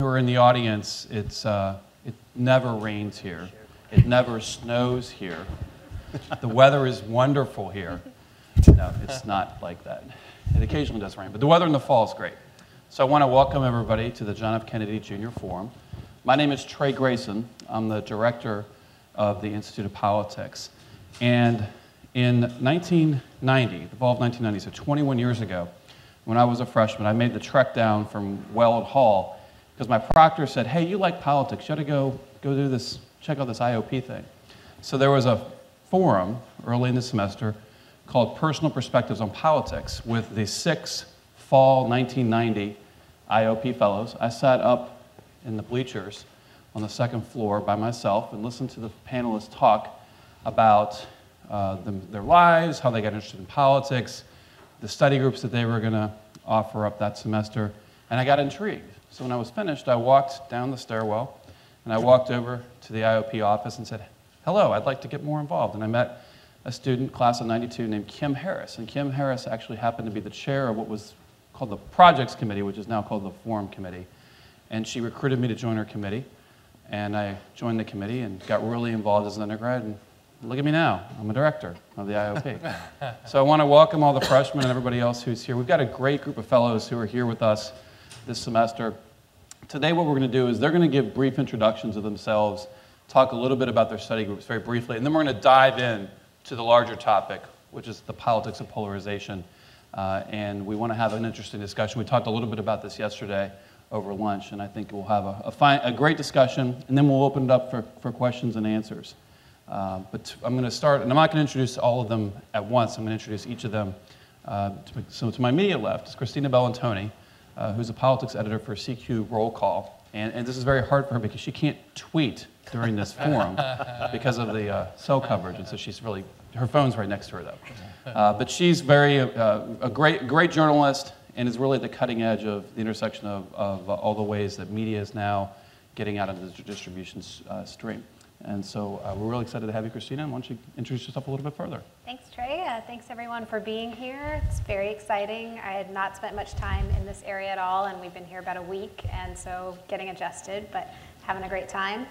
who are in the audience, it never rains here. It never snows here. The weather is wonderful here. No, it's not like that. It occasionally does rain, but the weather in the fall is great. So I want to welcome everybody to the John F. Kennedy Jr. Forum. My name is Trey Grayson. I'm the director of the Institute of Politics. And in 1990, the fall of 1990, so 21 years ago, when I was a freshman, I made the trek down from Weld Hall because my proctor said, hey, you like politics, you ought to go do this, check out this IOP thing. So there was a forum early in the semester called Personal Perspectives on Politics with the 6 fall 1990 IOP fellows. I sat up in the bleachers on the second floor by myself and listened to the panelists talk about their lives, how they got interested in politics, the study groups that they were going to offer up that semester, and I got intrigued. So when I was finished, I walked down the stairwell, and I walked over to the IOP office and said, hello, I'd like to get more involved. And I met a student, class of 92, named Kim Harris. And Kim Harris actually happened to be the chair of what was called the Projects Committee, which is now called the Forum Committee. And she recruited me to join her committee. And I joined the committee and got really involved as an undergrad. And look at me now. I'm a director of the IOP. So I want to welcome all the freshmen and everybody else who's here. We've got a great group of fellows who are here with us this semester. Today what we're going to do is they're going to give brief introductions of themselves, talk a little bit about their study groups very briefly, and then we're going to dive in to the larger topic, which is the politics of polarization. And we want to have an interesting discussion. We talked a little bit about this yesterday over lunch, and I think we'll have a great discussion, and then we'll open it up for questions and answers. But I'm going to start, and I'm not going to introduce all of them at once. I'm going to introduce each of them. So to my immediate left is Christina Bellantoni, who's a politics editor for CQ Roll Call. And this is very hard for her because she can't tweet during this forum because of the cell coverage, and so she's really, her phone's right next to her though. But she's a great journalist and is really at the cutting edge of the intersection of all the ways that media is now getting out of the distribution stream. And so we're really excited to have you, Christina. And why don't you introduce yourself a little bit further? Thanks, Trey. Thanks, everyone, for being here. It's very exciting. I had not spent much time in this area at all, and we've been here about a week, and so getting adjusted, but having a great time.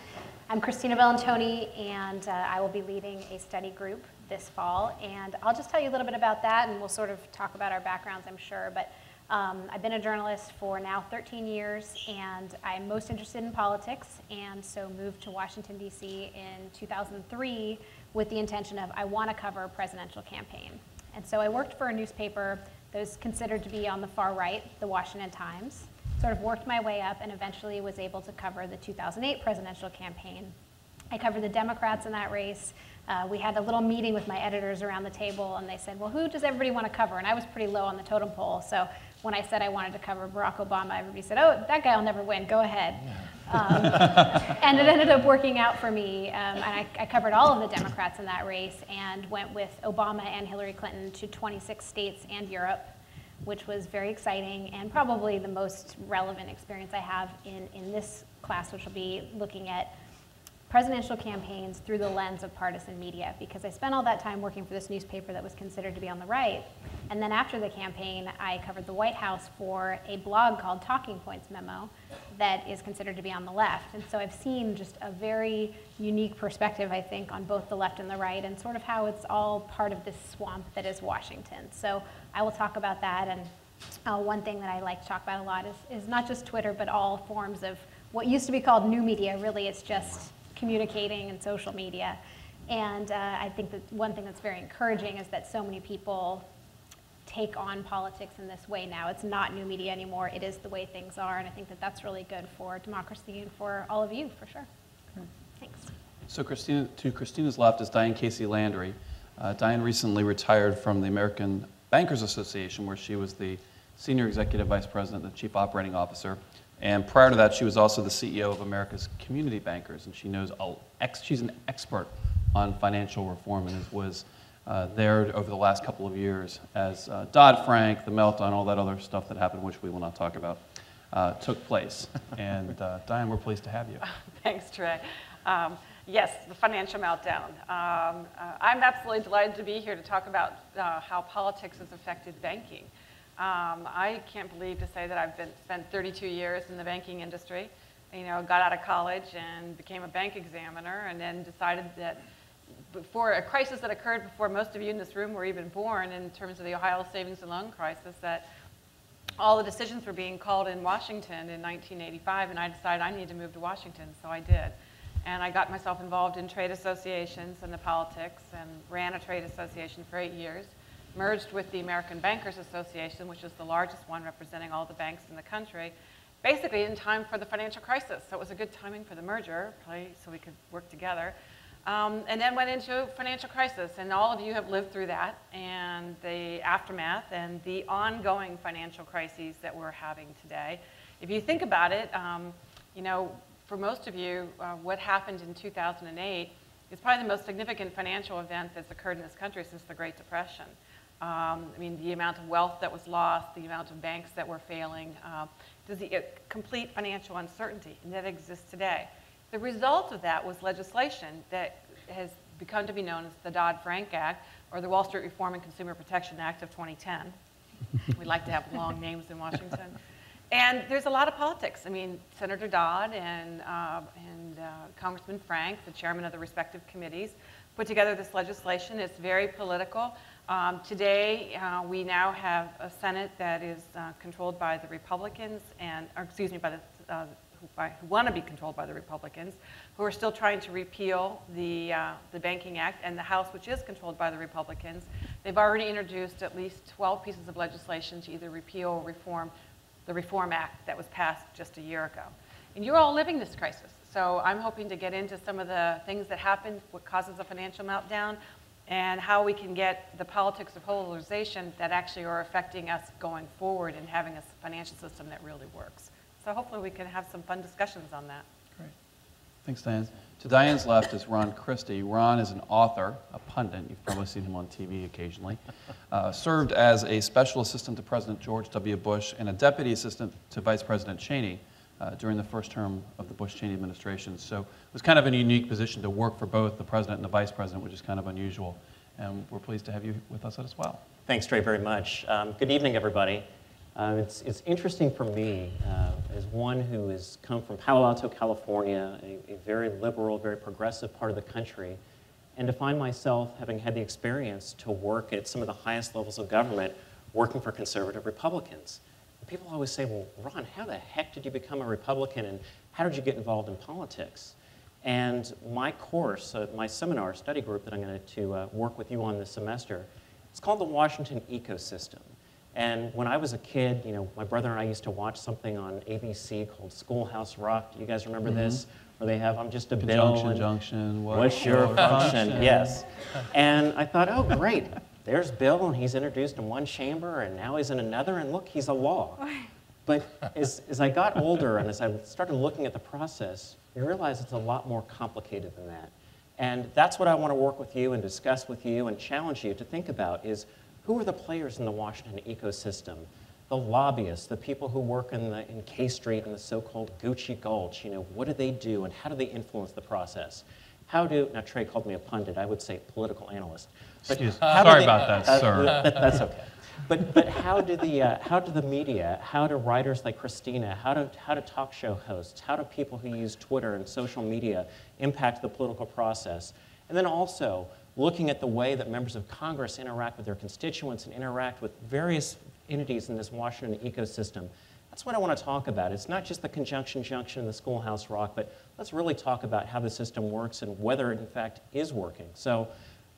I'm Christina Bellantoni, and I will be leading a study group this fall. And I'll just tell you a little bit about that, and we'll sort of talk about our backgrounds, I'm sure. But I've been a journalist for now 13 years, and I'm most interested in politics, and so moved to Washington, D.C. in 2003 with the intention of I want to cover a presidential campaign. And so I worked for a newspaper that was considered to be on the far right, the Washington Times, sort of worked my way up and eventually was able to cover the 2008 presidential campaign. I covered the Democrats in that race. We had a little meeting with my editors around the table, and they said, well, who does everybody want to cover? And I was pretty low on the totem pole, so when I said I wanted to cover Barack Obama, everybody said, oh, that guy will never win, go ahead. And it ended up working out for me, and I covered all of the Democrats in that race and went with Obama and Hillary Clinton to 26 states and Europe, which was very exciting and probably the most relevant experience I have in this class, which will be looking at presidential campaigns through the lens of partisan media, because I spent all that time working for this newspaper that was considered to be on the right. And then after the campaign, I covered the White House for a blog called Talking Points Memo that is considered to be on the left. And so I've seen just a very unique perspective, I think, on both the left and the right, and sort of how it's all part of this swamp that is Washington. So I will talk about that. And one thing that I like to talk about a lot is not just Twitter, but all forms of what used to be called new media. Really, it's just communicating and social media. And I think that one thing that's very encouraging is that so many people take on politics in this way now. It's not new media anymore. It is the way things are. And I think that that's really good for democracy and for all of you, for sure. Thanks. So to Christina's left is Diane Casey-Landry. Diane recently retired from the American Bankers Association, where she was the Senior Executive Vice President and the Chief Operating Officer. And prior to that, she was also the CEO of America's Community Bankers, and she knows she's an expert on financial reform and was there over the last couple of years as Dodd-Frank, the meltdown, all that other stuff that happened, which we will not talk about, took place. And Diane, we're pleased to have you. Thanks, Trey. Yes, the financial meltdown. I'm absolutely delighted to be here to talk about how politics has affected banking. I can't believe to say that I've spent 32 years in the banking industry. got out of college and became a bank examiner, and then decided that before a crisis that occurred before most of you in this room were even born, in terms of the Ohio savings and loan crisis, that all the decisions were being called in Washington in 1985, and I decided I needed to move to Washington, so I did. And I got myself involved in trade associations and the politics, and ran a trade association for 8 years, merged with the American Bankers Association, which is the largest one representing all the banks in the country, basically in time for the financial crisis. So it was a good timing for the merger, probably, so we could work together. And then went into financial crisis, and all of you have lived through that, and the aftermath, and the ongoing financial crises that we're having today. If you think about it, for most of you, what happened in 2008 is probably the most significant financial event that's occurred in this country since the Great Depression. The amount of wealth that was lost, the amount of banks that were failing, the complete financial uncertainty that exists today. The result of that was legislation that has become to be known as the Dodd-Frank Act, or the Wall Street Reform and Consumer Protection Act of 2010. We like to have long names in Washington. And there's a lot of politics. Senator Dodd and Congressman Frank, the chairman of the respective committees, put together this legislation. It's very political. Today, we now have a Senate that is controlled by the Republicans, who want to be controlled by the Republicans, who are still trying to repeal the Banking Act, and the House, which is controlled by the Republicans. They've already introduced at least 12 pieces of legislation to either repeal or reform the Reform Act that was passed just a year ago. And you're all living this crisis. So I'm hoping to get into some of the things that happened, what causes a financial meltdown, and how we can get the politics of polarization that actually are affecting us going forward and having a financial system that really works. So hopefully we can have some fun discussions on that. Great. Thanks, Diane. To Diane's left is Ron Christie. Ron is an author, a pundit. You've probably seen him on TV occasionally. Served as a special assistant to President George W. Bush and a deputy assistant to Vice President Cheney during the first term of the Bush-Cheney administration. So it was kind of a unique position to work for both the president and the vice president, which is kind of unusual. And we're pleased to have you with us as well. Thanks, Trey, very much. Good evening, everybody. It's interesting for me, as one who has come from Palo Alto, California, a very liberal, very progressive part of the country, and to find myself having had the experience to work at some of the highest levels of government, working for conservative Republicans. And people always say, well, Ron, how the heck did you become a Republican, and how did you get involved in politics? And my course, my seminar study group that I'm going to work with you on this semester, it's called the Washington Ecosystem. And when I was a kid, my brother and I used to watch something on ABC called Schoolhouse Rock. Do you guys remember this? Where they have, I'm just a bill. Junction, what's your function? Yes. And I thought, oh, great. There's Bill, and he's introduced in one chamber, and now he's in another, and look, he's a law. But as I got older and as I started looking at the process, you realize it's a lot more complicated than that. And that's what I want to work with you and discuss with you and challenge you to think about is, who are the players in the Washington ecosystem? The lobbyists, the people who work in K Street and the so-called Gucci Gulch, what do they do and how do they influence the process? Now Trey called me a pundit, I would say political analyst. But sorry about that, sir. That's okay. But how do the media, how do writers like Christina, how do talk show hosts, how do people who use Twitter and social media impact the political process? And then also, looking at the way that members of Congress interact with their constituents and interact with various entities in this Washington ecosystem. That's what I want to talk about. It's not just the conjunction junction and the Schoolhouse Rock, but let's really talk about how the system works and whether it in fact is working. So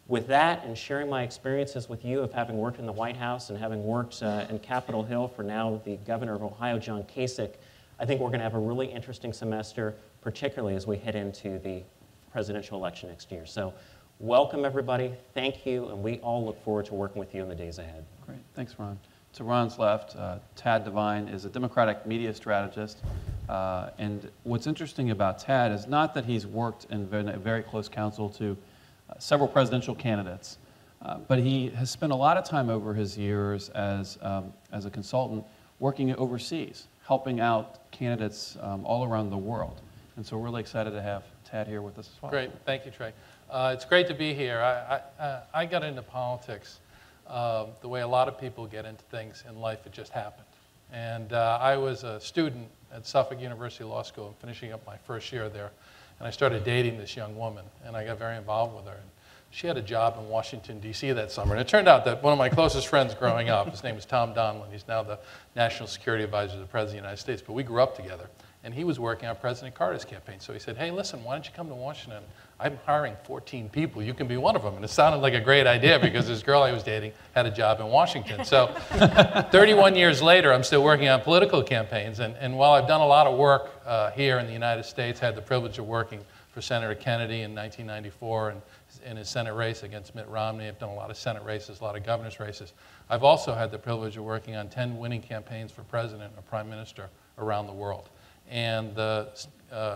with that and sharing my experiences with you of having worked in the White House and having worked in Capitol Hill for now the governor of Ohio, John Kasich, I think we're going to have a really interesting semester, particularly as we head into the presidential election next year. So welcome, everybody. Thank you, and we all look forward to working with you in the days ahead. Great. Thanks, Ron. To Ron's left, Tad Devine is a Democratic media strategist. And what's interesting about Tad is not that he's worked in a very close counsel to several presidential candidates, but he has spent a lot of time over his years as a consultant working overseas, helping out candidates all around the world. And so we're really excited to have Tad here with us as well. Great. Thank you, Trey. It's great to be here. I got into politics the way a lot of people get into things in life. It just happened. And I was a student at Suffolk University Law School, finishing up my first year there. And I started dating this young woman, and I got very involved with her. And she had a job in Washington, D.C. that summer. And it turned out that one of my closest friends growing up, his name was Tom Donlin. He's now the National Security Advisor to the President of the United States. But we grew up together. And he was working on President Carter's campaign. So he said, hey, listen, why don't you come to Washington? I'm hiring 14 people. You can be one of them. And it sounded like a great idea because this girl I was dating had a job in Washington. So 31 years later, I'm still working on political campaigns. And while I've done a lot of work here in the United States, had the privilege of working for Senator Kennedy in 1994 and in his Senate race against Mitt Romney. I've done a lot of Senate races, a lot of governor's races. I've also had the privilege of working on 10 winning campaigns for president or prime minister around the world. And the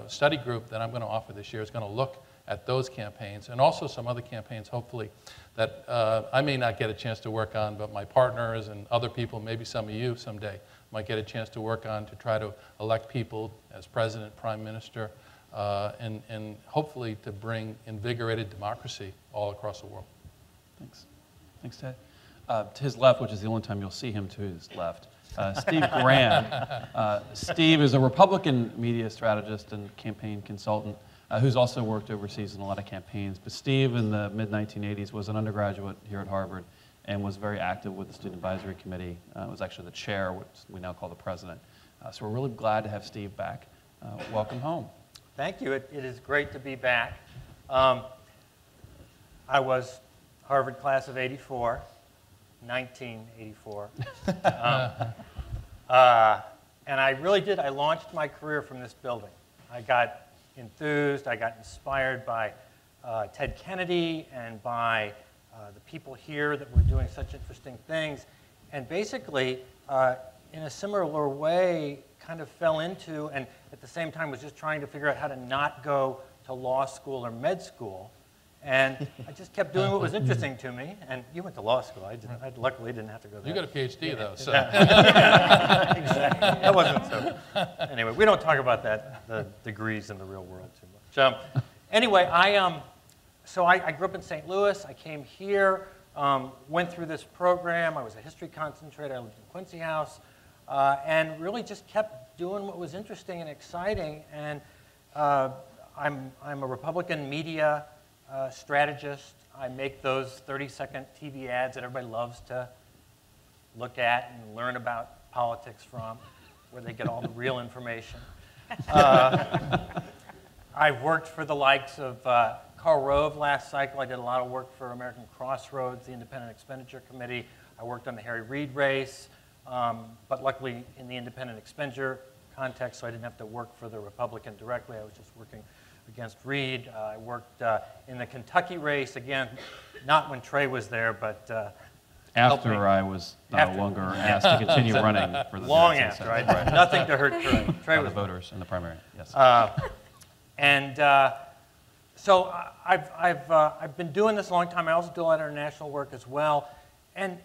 study group that I'm going to offer this year is going to look at those campaigns and also some other campaigns, hopefully, that I may not get a chance to work on, but my partners and other people, maybe some of you someday, might get a chance to work on to try to elect people as president, prime minister, and hopefully to bring invigorated democracy all across the world. Thanks. Thanks, Ted. To his left, which is the only time you'll see him to his left, Steve Grand. Steve is a Republican media strategist and campaign consultant who's also worked overseas in a lot of campaigns. But Steve, in the mid-1980s, was an undergraduate here at Harvard and was very active with the Student Advisory Committee. Was actually the chair, which we now call the president. So we're really glad to have Steve back. Welcome home. Thank you. It is great to be back. I was Harvard class of 84. 1984. And I really did. I launched my career from this building. I got enthused. I got inspired by Ted Kennedy and by the people here that were doing such interesting things. And basically, in a similar way, kind of fell into, and at the same time was just trying to figure out how to not go to law school or med school. And I just kept doing what was interesting to me. And you went to law school. I luckily didn't have to go there. You got a PhD, though, so. Exactly. That wasn't so. Anyway, we don't talk about that, the degrees in the real world too much. Anyway, so I grew up in St. Louis. I came here, went through this program. I was a history concentrator. I lived in Quincy House. And really just kept doing what was interesting and exciting. And I'm a Republican media strategist. I make those 30-second TV ads that everybody loves to look at and learn about politics from, where they get all the real information. I've worked for the likes of Karl Rove last cycle. I did a lot of work for American Crossroads, the Independent Expenditure Committee. I worked on the Harry Reid race, but luckily in the independent expenditure context, so I didn't have to work for the Republican directly. I was just working against Reid. I worked in the Kentucky race, again, not when Trey was there, but after I was no longer asked to continue running for the long after. Right? Nothing to hurt Trey. Trey was the voters in the primary. Yes. So I've been doing this a long time. I also do a lot of international work as well. And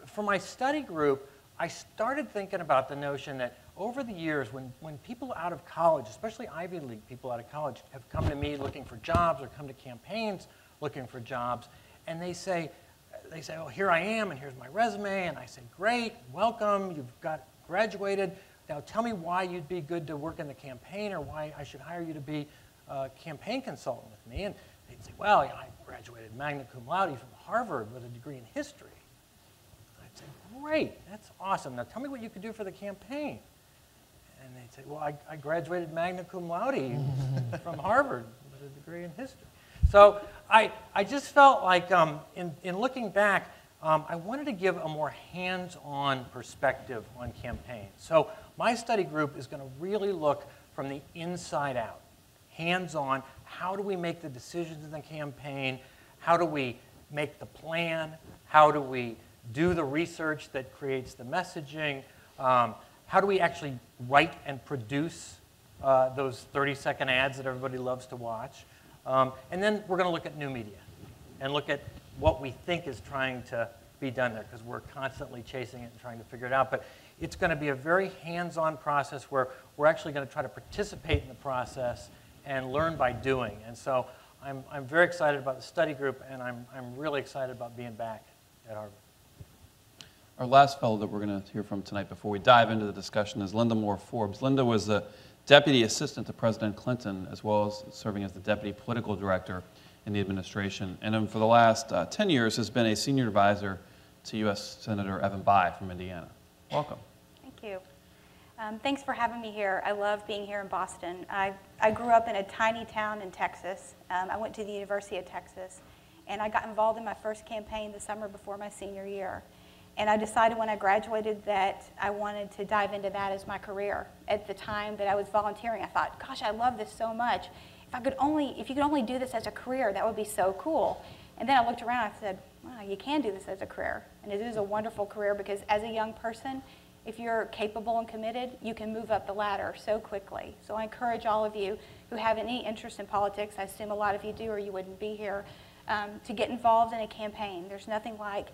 for my study group, I started thinking about the notion that over the years, when people out of college, especially Ivy League people out of college, have come to me looking for jobs or come to campaigns looking for jobs, and they say, oh, here I am, and here's my resume, and I say, great, welcome, you've got graduated. Now tell me why you'd be good to work in the campaign or why I should hire you to be a campaign consultant with me. And they'd say, well, you know, I graduated magna cum laude from Harvard with a degree in history. I'd say, great, that's awesome. Now tell me what you could do for the campaign. And they'd say, well, I graduated magna cum laude from Harvard with a degree in history. So I just felt like in looking back, I wanted to give a more hands-on perspective on campaigns. So my study group is going to really look from the inside out, hands-on. How do we make the decisions in the campaign? How do we make the plan? How do we do the research that creates the messaging? How do we actually write and produce those 30-second ads that everybody loves to watch? And then we're going to look at new media and look at what we think is trying to be done there, because we're constantly chasing it and trying to figure it out. But it's going to be a very hands-on process where we're actually going to try to participate in the process and learn by doing. And so I'm very excited about the study group, and I'm really excited about being back at Harvard. Our last fellow that we're going to hear from tonight before we dive into the discussion is Linda Moore Forbes. Linda was the Deputy Assistant to President Clinton, as well as serving as the Deputy Political Director in the administration. And then for the last 10 years has been a Senior Advisor to U.S. Senator Evan Bayh from Indiana. Welcome. Thank you. Thanks for having me here. I love being here in Boston. I grew up in a tiny town in Texas. I went to the University of Texas, and I got involved in my first campaign the summer before my senior year. And I decided when I graduated that I wanted to dive into that as my career. At the time that I was volunteering, I thought, gosh, I love this so much. If you could only do this as a career, that would be so cool. And then I looked around and I said, wow, you can do this as a career. And it is a wonderful career because as a young person, if you're capable and committed, you can move up the ladder so quickly. So I encourage all of you who have any interest in politics, I assume a lot of you do or you wouldn't be here, to get involved in a campaign. There's nothing like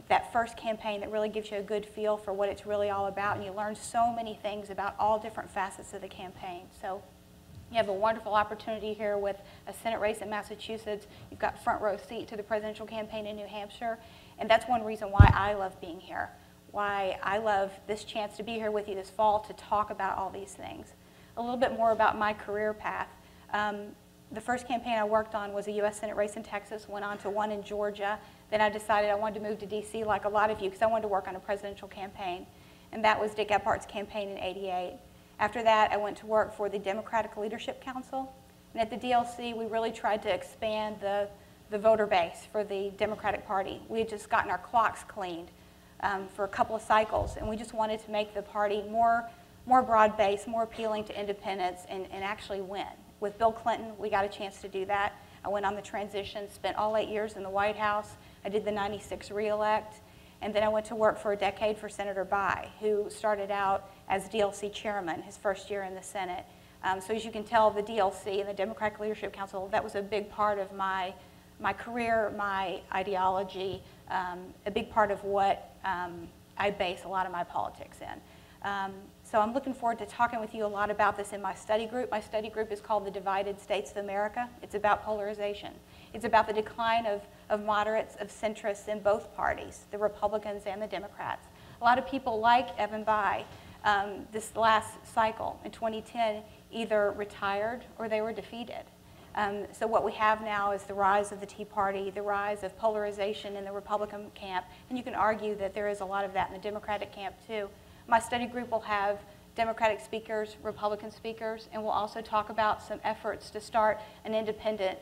that first campaign that really gives you a good feel for what it's really all about, and you learn so many things about all different facets of the campaign. So you have a wonderful opportunity here with a Senate race in Massachusetts. You've got front row seat to the presidential campaign in New Hampshire, and that's one reason why I love being here, why I love this chance to be here with you this fall to talk about all these things. A little bit more about my career path. The first campaign I worked on was a U.S. Senate race in Texas, went on to one in Georgia. Then I decided I wanted to move to D.C. like a lot of you because I wanted to work on a presidential campaign. And that was Dick Ephardt's campaign in '88. After that, I went to work for the Democratic Leadership Council. And at the DLC, we really tried to expand the voter base for the Democratic Party. We had just gotten our clocks cleaned for a couple of cycles, and we just wanted to make the party more broad-based, more appealing to independents, and actually win. With Bill Clinton, we got a chance to do that. I went on the transition, spent all 8 years in the White House. I did the '96 re-elect, and then I went to work for a decade for Senator Bayh, who started out as DLC chairman his first year in the Senate. So as you can tell, the DLC and the Democratic Leadership Council, that was a big part of my career, my ideology, a big part of what I base a lot of my politics in. So I'm looking forward to talking with you a lot about this in my study group. My study group is called the Divided States of America. It's about polarization. It's about the decline of moderates, of centrists in both parties, the Republicans and the Democrats. A lot of people like Evan Bayh, this last cycle in 2010, either retired or they were defeated. So what we have now is the rise of the Tea Party, the rise of polarization in the Republican camp, and you can argue that there is a lot of that in the Democratic camp too. My study group will have Democratic speakers, Republican speakers, and we'll also talk about some efforts to start an independent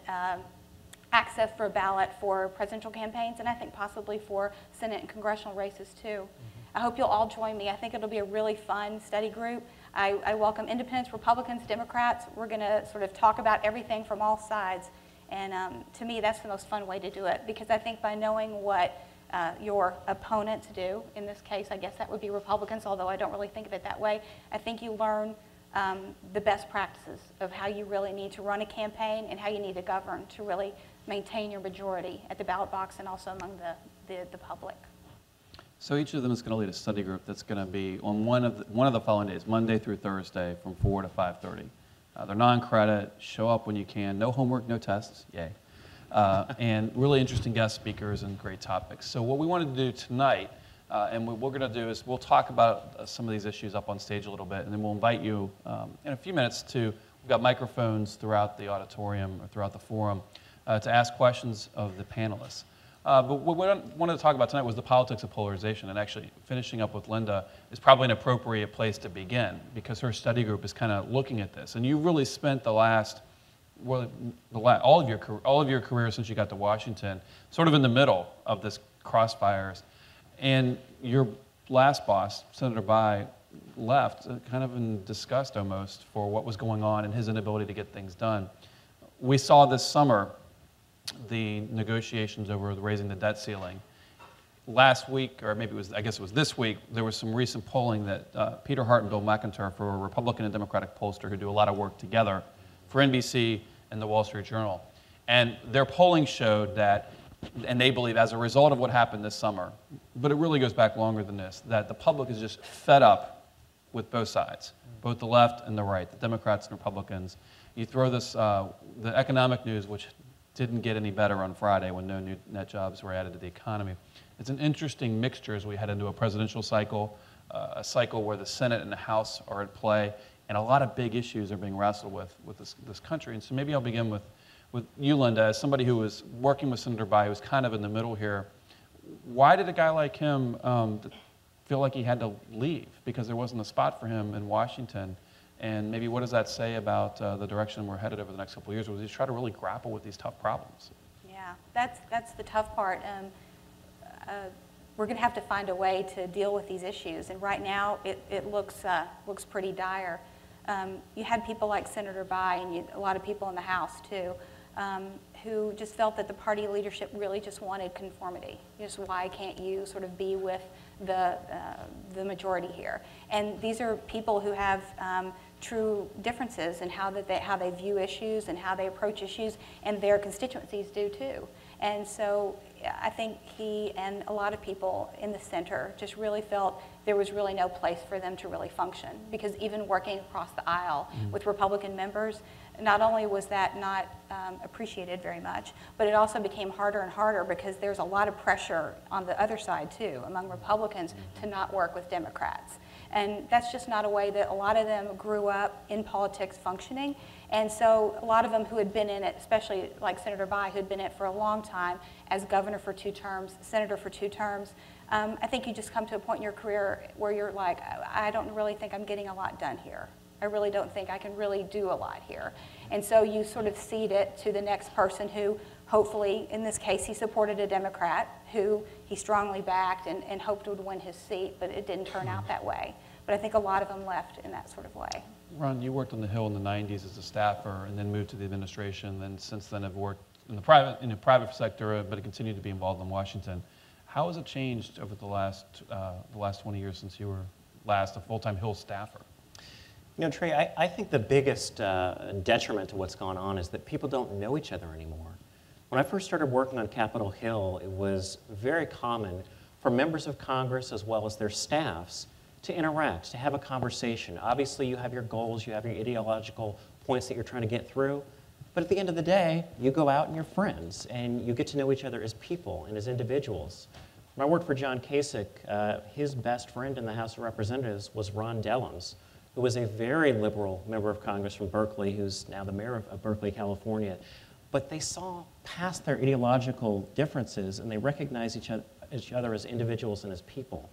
access for a ballot for presidential campaigns, and I think possibly for Senate and congressional races too. I hope you'll all join me. I think it'll be a really fun study group. I welcome independents, Republicans, Democrats. We're going to sort of talk about everything from all sides, and to me that's the most fun way to do it, because I think by knowing what your opponents do, in this case I guess that would be Republicans, although I don't really think of it that way, I think you learn the best practices of how you really need to run a campaign and how you need to govern to really maintain your majority at the ballot box and also among the public. So each of them is going to lead a study group that's going to be on one of the following days, Monday through Thursday from 4 to 5:30. They're non-credit, show up when you can, no homework, no tests, yay. And really interesting guest speakers and great topics. So what we wanted to do tonight, and what we're going to do is we'll talk about some of these issues up on stage a little bit, and then we'll invite you in a few minutes we've got microphones throughout the auditorium or throughout the forum to ask questions of the panelists. But what we wanted to talk about tonight was the politics of polarization, and actually finishing up with Linda is probably an appropriate place to begin because her study group is kind of looking at this. And you really spent all of your career since you got to Washington sort of in the middle of this crossfires. And your last boss, Senator Bayh, left kind of in disgust almost for what was going on and his inability to get things done. We saw this summer the negotiations over raising the debt ceiling. Last week, or maybe I guess it was this week, there was some recent polling that Peter Hart and Bill McIntyre, for a Republican and Democratic pollster who do a lot of work together for NBC and the Wall Street Journal. And their polling showed that, and they believe as a result of what happened this summer, but it really goes back longer than this, that the public is just fed up with both sides, both the left and the right, the Democrats and Republicans. You throw this, the economic news, which didn't get any better on Friday when no new net jobs were added to the economy. It's an interesting mixture as we head into a presidential cycle, a cycle where the Senate and the House are at play, and a lot of big issues are being wrestled with this country. And so maybe I'll begin with you, Linda, as somebody who was working with Senator Bayh, who's kind of in the middle here. Why did a guy like him feel like he had to leave? Because there wasn't a spot for him in Washington. And maybe what does that say about the direction we're headed over the next couple of years? Was he try to really grapple with these tough problems? Yeah, that's the tough part. We're going to have to find a way to deal with these issues. And right now, it looks pretty dire. You had people like Senator Bayh, and a lot of people in the House, too, who just felt that the party leadership really just wanted conformity. Just why can't you sort of be with the majority here? And these are people who have true differences in how they view issues and how they approach issues, and their constituencies do too. And so I think he and a lot of people in the center just really felt there was really no place for them to really function, because even working across the aisle with Republican members, not only was that not appreciated very much, but it also became harder and harder because there's a lot of pressure on the other side too, among Republicans, to not work with Democrats. And that's just not a way that a lot of them grew up in politics functioning. And so a lot of them who had been in it, especially like Senator Bayh, who had been in it for a long time as governor for 2 terms, senator for 2 terms, I think you just come to a point in your career where you're like, I don't really think I'm getting a lot done here. I really don't think I can really do a lot here. And so you sort of cede it to the next person who, hopefully, in this case, he supported a Democrat who he strongly backed and hoped would win his seat, but it didn't turn out that way. But I think a lot of them left in that sort of way. Ron, you worked on the Hill in the 90s as a staffer and then moved to the administration, and since then have worked in the private sector, but continued to be involved in Washington. How has it changed over the last 20 years since you were last a full-time Hill staffer? You know, Trey, I think the biggest detriment to what's gone on is that people don't know each other anymore. When I first started working on Capitol Hill, it was very common for members of Congress as well as their staffs to interact, to have a conversation. Obviously, you have your goals, you have your ideological points that you're trying to get through, but at the end of the day, you go out and you're friends, and you get to know each other as people and as individuals. When I worked for John Kasich, his best friend in the House of Representatives was Ron Dellums, who was a very liberal member of Congress from Berkeley, who's now the mayor of Berkeley, California. But they saw past their ideological differences, and they recognized each other as individuals and as people.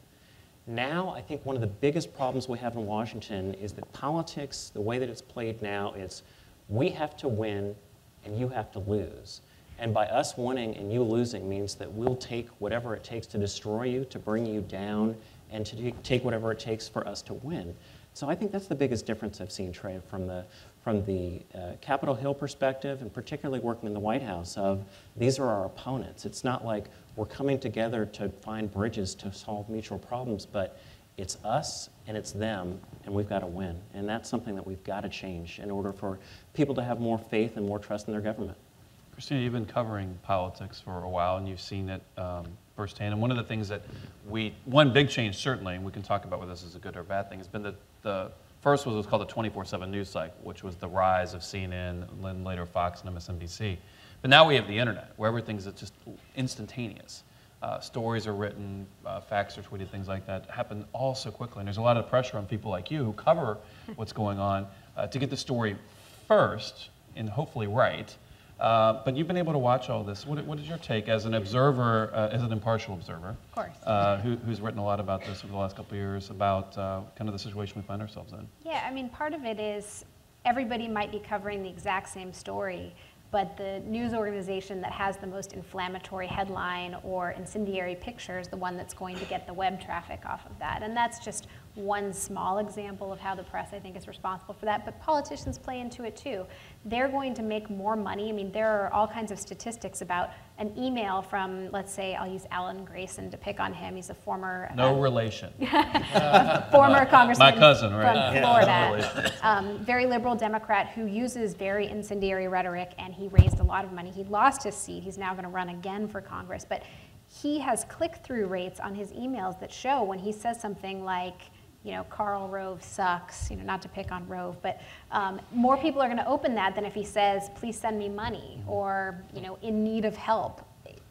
Now, I think one of the biggest problems we have in Washington is that politics, the way that it's played now, it's we have to win and you have to lose. And by us winning and you losing means that we'll take whatever it takes to destroy you, to bring you down, and to take whatever it takes for us to win. So I think that's the biggest difference I've seen, Trey, from the Capitol Hill perspective, and particularly working in the White House, of these are our opponents. It's not like we're coming together to find bridges to solve mutual problems, but it's us and it's them, and we've got to win. And that's something that we've got to change in order for people to have more faith and more trust in their government. Christina, you've been covering politics for a while, and you've seen it firsthand. And one of the things that one big change certainly, and we can talk about whether this is a good or bad thing, has been the first was what's called the 24/7 news cycle, which was the rise of CNN, then later Fox and MSNBC. But now we have the internet, where everything's just instantaneous. Stories are written, facts are tweeted, things like that happen all so quickly. And there's a lot of pressure on people like you who cover what's going on to get the story first and hopefully right. But you've been able to watch all this. What is your take as an observer, as an impartial observer, of course, who's written a lot about this over the last couple of years, about kind of the situation we find ourselves in? Yeah, I mean, part of it is everybody might be covering the exact same story, but the news organization that has the most inflammatory headline or incendiary picture is the one that's going to get the web traffic off of that. And that's just one small example of how the press, I think, is responsible for that. But politicians play into it too. They're going to make more money. I mean, there are all kinds of statistics about an email from, let's say, I'll use Alan Grayson to pick on him. He's a former no relation. former congressman my cousin, right? from Florida, very liberal Democrat who uses very incendiary rhetoric, and he raised a lot of money. He lost his seat. He's now going to run again for Congress, but he has click-through rates on his emails that show when he says something like, Karl Rove sucks, not to pick on Rove, but more people are going to open that than if he says, please send me money, or, in need of help.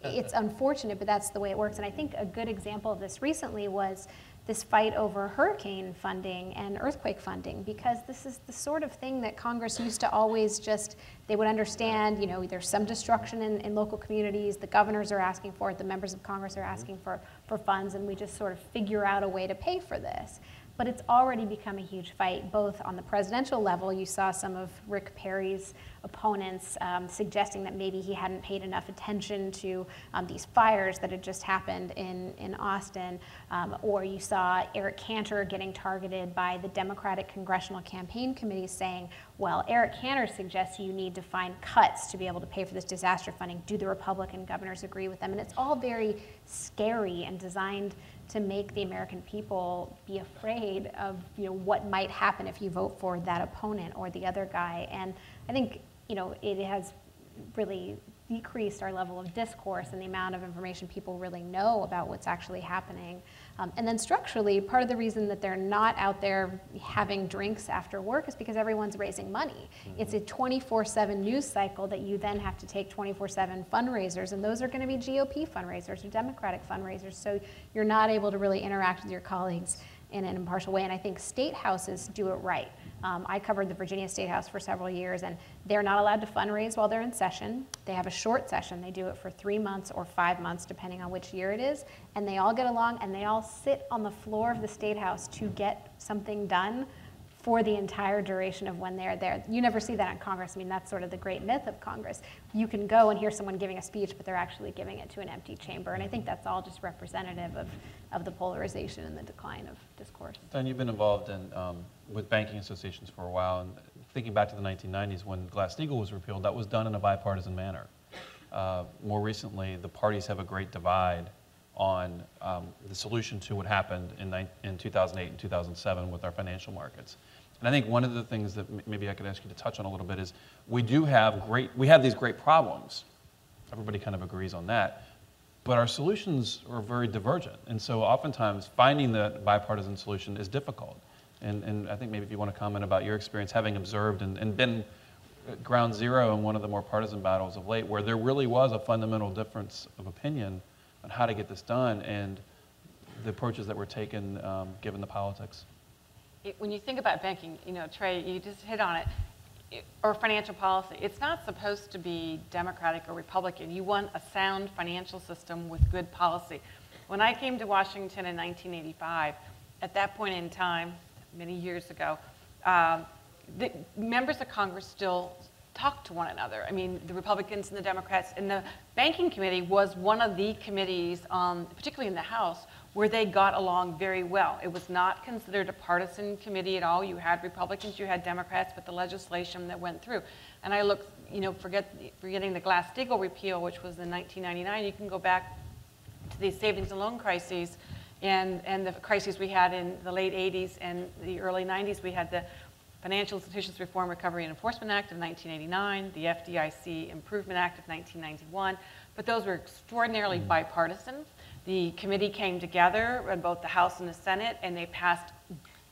It's unfortunate, but that's the way it works. And I think a good example of this recently was this fight over hurricane funding and earthquake funding, because this is the sort of thing that Congress used to always they would understand, there's some destruction in local communities, the governors are asking for it, the members of Congress are asking for funds, and we just sort of figure out a way to pay for this. But it's already become a huge fight, both on the presidential level. You saw some of Rick Perry's opponents suggesting that maybe he hadn't paid enough attention to these fires that had just happened in Austin. Or you saw Eric Cantor getting targeted by the Democratic Congressional Campaign Committee saying, well, Eric Cantor suggests you need to find cuts to be able to pay for this disaster funding. Do the Republican governors agree with them? And it's all very scary and designed to make the American people be afraid of what might happen if you vote for that opponent or the other guy. And I think it has really decreased our level of discourse and the amount of information people really know about what's actually happening. And then structurally, part of the reason that they're not out there having drinks after work is because everyone's raising money. It's a 24/7 news cycle that you then have to take 24/7 fundraisers, and those are going to be GOP fundraisers or Democratic fundraisers, so you're not able to really interact with your colleagues in an impartial way, and I think state houses do it right. I covered the Virginia State House for several years, and they're not allowed to fundraise while they're in session. They have a short session. They do it for 3 months or 5 months, depending on which year it is, and they all get along, and they all sit on the floor of the State House to get something done for the entire duration of when they're there. You never see that in Congress. I mean, that's sort of the great myth of Congress. You can go and hear someone giving a speech, but they're actually giving it to an empty chamber, and I think that's all just representative of the polarization and the decline of discourse. Diane, you've been involved with banking associations for a while, and thinking back to the 1990s when Glass-Steagall was repealed, that was done in a bipartisan manner. More recently, the parties have a great divide on the solution to what happened in 2008 and 2007 with our financial markets. And I think one of the things that maybe I could ask you to touch on a little bit is we have these great problems. Everybody kind of agrees on that. But our solutions are very divergent. And so oftentimes finding the bipartisan solution is difficult. And I think maybe if you want to comment about your experience having observed and been at ground zero in one of the more partisan battles of late, where there really was a fundamental difference of opinion on how to get this done and the approaches that were taken given the politics. When you think about banking, Trey, you just hit on it, or financial policy, it's not supposed to be Democratic or Republican. You want a sound financial system with good policy. When I came to Washington in 1985, at that point in time, many years ago, the members of Congress still talked to one another. I mean, the Republicans and the Democrats, and the Banking Committee was one of the committees, particularly in the House, where they got along very well. It was not considered a partisan committee at all. You had Republicans, you had Democrats, but the legislation that went through. And I look, forgetting the Glass-Steagall repeal, which was in 1999, you can go back to the savings and loan crises and the crises we had in the late 80s and the early 90s. We had the Financial Institutions Reform, Recovery and Enforcement Act of 1989, the FDIC Improvement Act of 1991, but those were extraordinarily bipartisan. The committee came together in both the House and the Senate, and they passed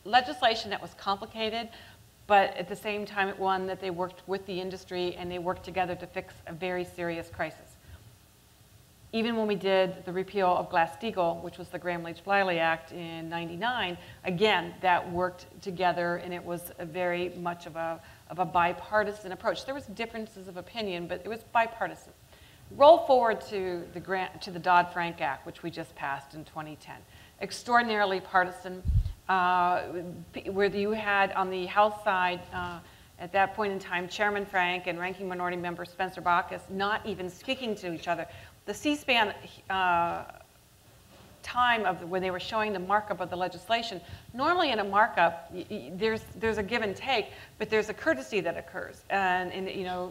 legislation that was complicated, but at the same time it one that they worked with the industry and they worked together to fix a very serious crisis. Even when we did the repeal of Glass-Steagall, which was the Gramm-Leach-Bliley Act in '99, again, that worked together, and it was very much of a bipartisan approach. There was differences of opinion, but it was bipartisan. Roll forward to the Dodd-Frank Act, which we just passed in 2010. Extraordinarily partisan, where you had on the House side, at that point in time, Chairman Frank and Ranking Minority Member Spencer Baucus not even speaking to each other. The C-SPAN time of when they were showing the markup of the legislation, normally in a markup, there's a give and take, but there's a courtesy that occurs. And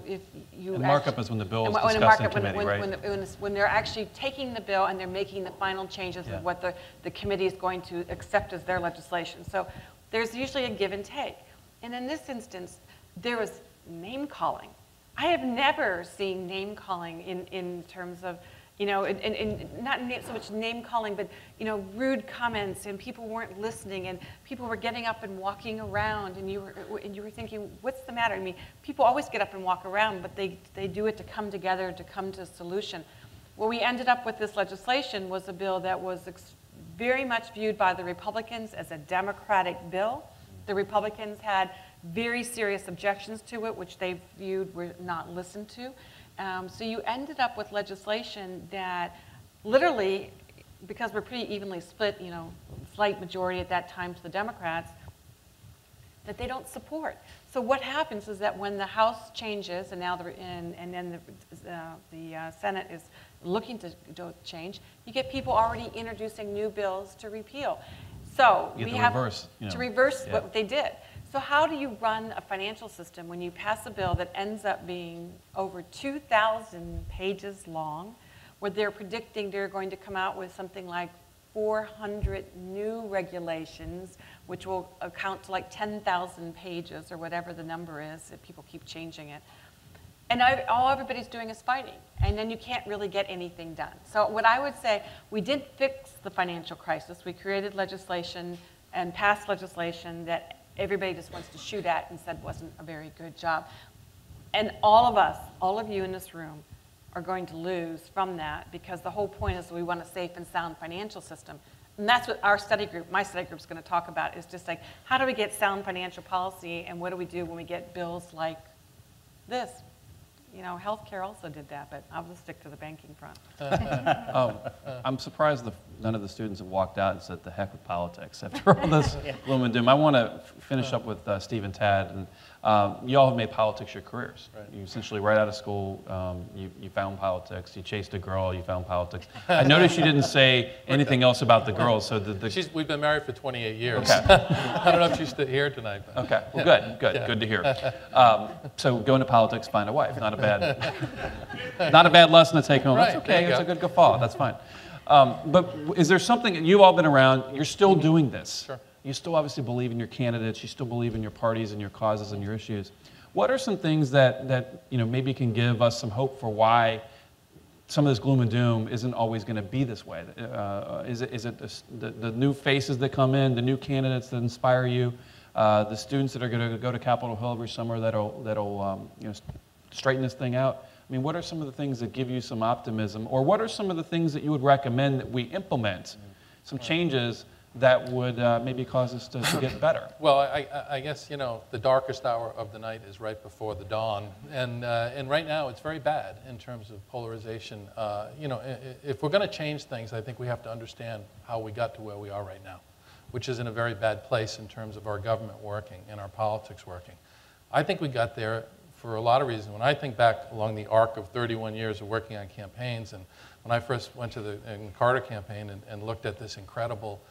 if you markup is when the bill is discussed in committee, right? When they're actually taking the bill and they're making the final changes of what the committee is going to accept as their legislation. So there's usually a give and take. And in this instance, there was name calling. I have never seen name calling in terms of You know, and not so much name calling, but, you know, rude comments, and people weren't listening, and people were getting up and walking around, and you were thinking, what's the matter? I mean, people always get up and walk around, but they do it to come together, to come to a solution. What we ended up with this legislation was a bill that was very much viewed by the Republicans as a Democratic bill. The Republicans had very serious objections to it, which they viewed were not listened to. So you ended up with legislation that literally, because we're pretty evenly split, you know, slight majority at that time to the Democrats, that they don't support. So what happens is that when the House changes, and now and then the Senate is looking to change, you get people already introducing new bills to repeal. So we have to reverse what they did. So how do you run a financial system when you pass a bill that ends up being over 2,000 pages long, where they're predicting they're going to come out with something like 400 new regulations, which will account to like 10,000 pages or whatever the number is if people keep changing it. And all everybody's doing is fighting, and then you can't really get anything done. So what I would say, we did fix the financial crisis. We created legislation and passed legislation that everybody just wants to shoot at and said wasn't a very good job. And all of us, all of you in this room, are going to lose from that, because the whole point is we want a safe and sound financial system. And that's what our study group, my study group, is going to talk about, is just like, how do we get sound financial policy, and what do we do when we get bills like this? You know, healthcare also did that, but I'll just stick to the banking front. I'm surprised none of the students have walked out and said, the heck with politics after all this gloom and doom. I want to finish up with Steve and Tad. And you all have made politics your careers. Right. You essentially, right out of school, you found politics. You chased a girl, you found politics. I noticed you didn't say anything else about the girls. So we've been married for 28 years. Okay. I don't know if she's here tonight. But. Okay, well, good to hear. So go into politics, find a wife. Not a bad lesson to take home. Right, that's okay. It's a good guffaw. That's fine. But is there something, you've all been around, you're still doing this. Sure. You still obviously believe in your candidates, you still believe in your parties and your causes and your issues. What are some things that you know, maybe can give us some hope for why some of this gloom and doom isn't always going to be this way? Is it the new faces that come in, the new candidates that inspire you, the students that are going to go to Capitol Hill every summer that'll you know, straighten this thing out? I mean, what are some of the things that give you some optimism, or what are some of the things that you would recommend that we implement, some changes that would maybe cause us to get better? Well, I guess, you know, the darkest hour of the night is right before the dawn, and right now it's very bad in terms of polarization. You know, if we're going to change things, I think we have to understand how we got to where we are right now, which is in a very bad place in terms of our government working and our politics working. I think we got there for a lot of reasons. When I think back along the arc of 31 years of working on campaigns, and when I first went to the Carter campaign and looked at this incredible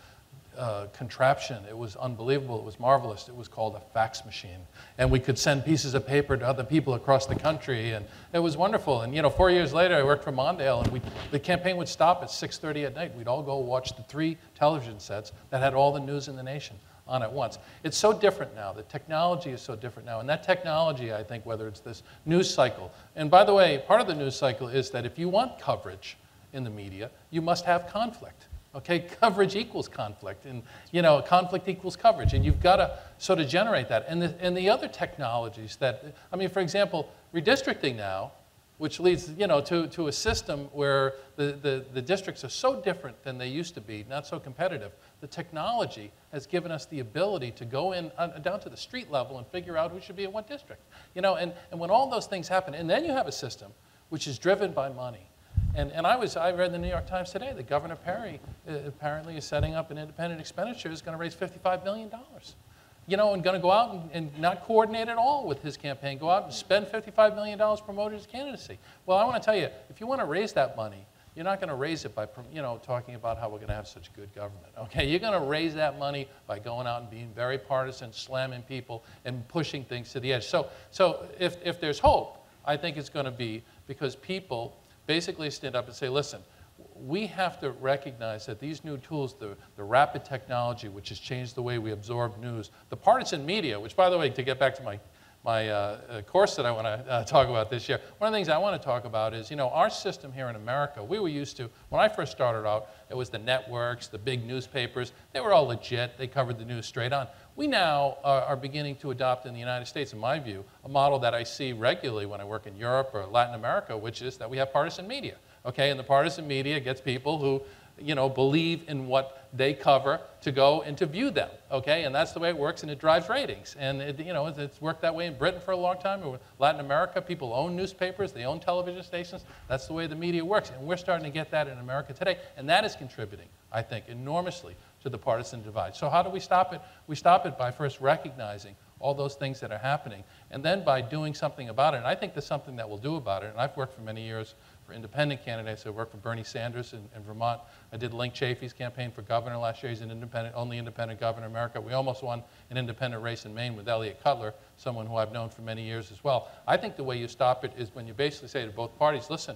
contraption, it was unbelievable, it was marvelous. It was called a fax machine. And we could send pieces of paper to other people across the country, and it was wonderful. And you know, 4 years later, I worked for Mondale, and the campaign would stop at 6:30 at night. We'd all go watch the 3 television sets that had all the news in the nation on at once. It's so different now. The technology is so different now. And that technology, I think, whether it's this news cycle, and by the way, part of the news cycle is that if you want coverage in the media, you must have conflict. Okay, coverage equals conflict, and you know, conflict equals coverage, and you've got to sort of generate that. And the other technologies that, I mean, for example, redistricting now, which leads, you know, to a system where the districts are so different than they used to be, not so competitive. The technology has given us the ability to go in down to the street level and figure out who should be in what district. You know, and when all those things happen, and then you have a system which is driven by money. And I read in the New York Times today that Governor Perry apparently is setting up an independent expenditure is going to raise $55 million. You know, and going to go out and not coordinate at all with his campaign, go out and spend $55 million promoting his candidacy. Well, I want to tell you, if you want to raise that money, you're not going to raise it by, you know, talking about how we're going to have such good government. Okay, you're going to raise that money by going out and being very partisan, slamming people, and pushing things to the edge. So if there's hope, I think it's going to be because people basically stand up and say, listen, we have to recognize that these new tools, the rapid technology, which has changed the way we absorb news, the partisan media, which, by the way, to get back to course that I want to talk about this year. One of the things I want to talk about is, our system here in America, we were used to, when I first started out, it was the networks, the big newspapers. They were all legit. They covered the news straight on. We now are beginning to adopt in the United States, in my view, a model that I see regularly when I work in Europe or Latin America, which is that we have partisan media, okay? And the partisan media gets people who believe in what they cover to go and to view them, okay? And that's the way it works, and it drives ratings. And it's worked that way in Britain for a long time. In Latin America, people own newspapers, they own television stations. That's the way the media works. And we're starting to get that in America today. And that is contributing, I think, enormously to the partisan divide. So how do we stop it? We stop it by first recognizing all those things that are happening, and then by doing something about it. And I think there's something that we'll do about it. And I've worked for many years for independent candidates. I worked for Bernie Sanders in Vermont. I did Link Chafee's campaign for governor last year. He's an only independent governor in America. We almost won an independent race in Maine with Elliott Cutler, someone who I've known for many years as well. I think the way you stop it is when you basically say to both parties, listen,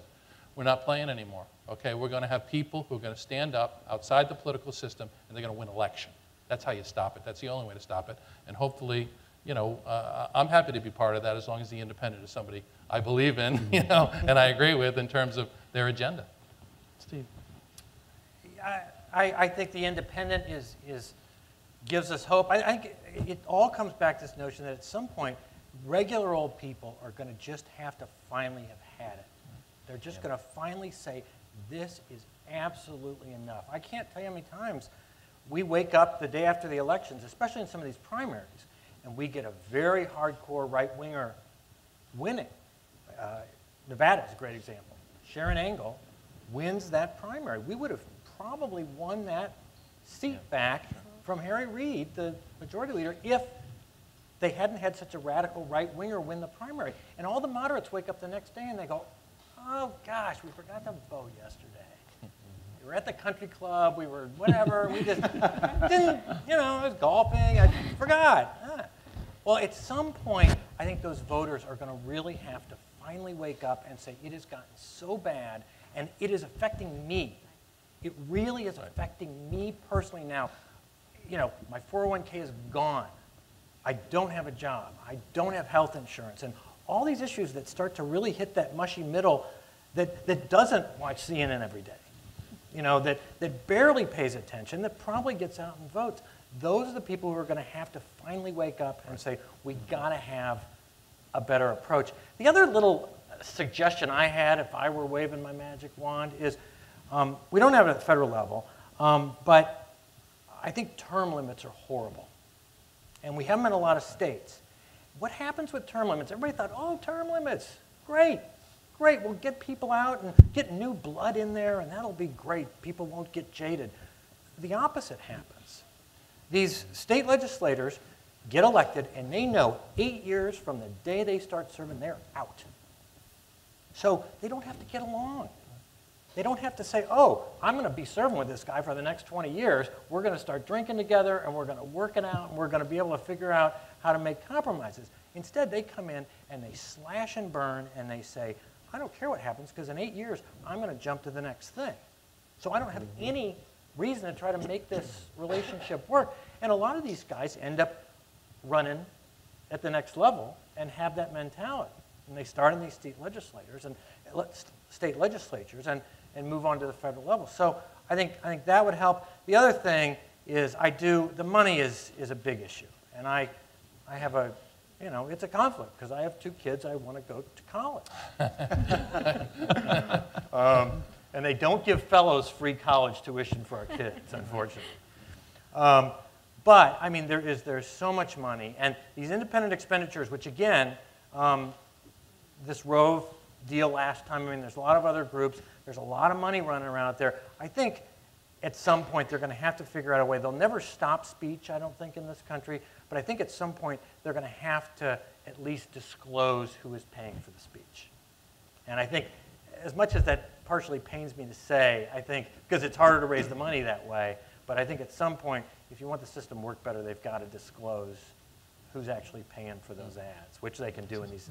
we're not playing anymore, okay? We're going to have people who are going to stand up outside the political system, and they're going to win election. That's how you stop it. That's the only way to stop it. And hopefully, I'm happy to be part of that as long as the independent is somebody I believe in, and I agree with in terms of their agenda. Steve. I think the independent gives us hope. I think it all comes back to this notion that at some point, regular old people are going to just have to finally have had it. They're just going to finally say, this is absolutely enough. I can't tell you how many times we wake up the day after the elections, especially in some of these primaries, and we get a very hardcore right-winger winning. Nevada is a great example. Sharon Angle wins that primary. We would have probably won that seat back from Harry Reid, the majority leader, if they hadn't had such a radical right-winger win the primary. And all the moderates wake up the next day and they go, oh gosh, we forgot to vote yesterday. We were at the country club, we were whatever, we just didn't, it was golfing, I forgot. Well, at some point, I think those voters are going to really have to finally wake up and say, it has gotten so bad, and it is affecting me. It really is affecting me personally now. My 401k is gone. I don't have a job. I don't have health insurance. And all these issues that start to really hit that mushy middle that doesn't watch CNN every day, that barely pays attention, that probably gets out and votes. Those are the people who are going to have to finally wake up and say, we got to have a better approach. The other little suggestion I had, if I were waving my magic wand, is we don't have it at the federal level, but I think term limits are horrible. And we have them in a lot of states. What happens with term limits? Everybody thought, oh, term limits, great. We'll get people out and get new blood in there, and that'll be great. People won't get jaded. The opposite happens. These state legislators get elected, and they know 8 years from the day they start serving, they're out. So they don't have to get along. They don't have to say, oh, I'm going to be serving with this guy for the next 20 years. We're going to start drinking together, and we're going to work it out, and we're going to be able to figure out how to make compromises. Instead, they come in, and they slash and burn, and they say, I don't care what happens, because in 8 years, I'm going to jump to the next thing. So I don't have any reason to try to make this relationship work. And a lot of these guys end up running at the next level and have that mentality. And they start in these state legislatures and move on to the federal level. So I think that would help. The other thing is the money is a big issue. And I have it's a conflict because I have 2 kids. I want to go to college. And they don't give fellows free college tuition for our kids, unfortunately. But, there's so much money. And these independent expenditures, which again, this Rove deal last time, there's a lot of other groups. There's a lot of money running around out there. I think at some point they're going to have to figure out a way. They'll never stop speech, I don't think, in this country. But I think at some point they're going to have to at least disclose who is paying for the speech. And I think, as much as that partially pains me to say, I think, because it's harder to raise the money that way, but I think at some point, if you want the system to work better, they've got to disclose who's actually paying for those ads, which they can do in these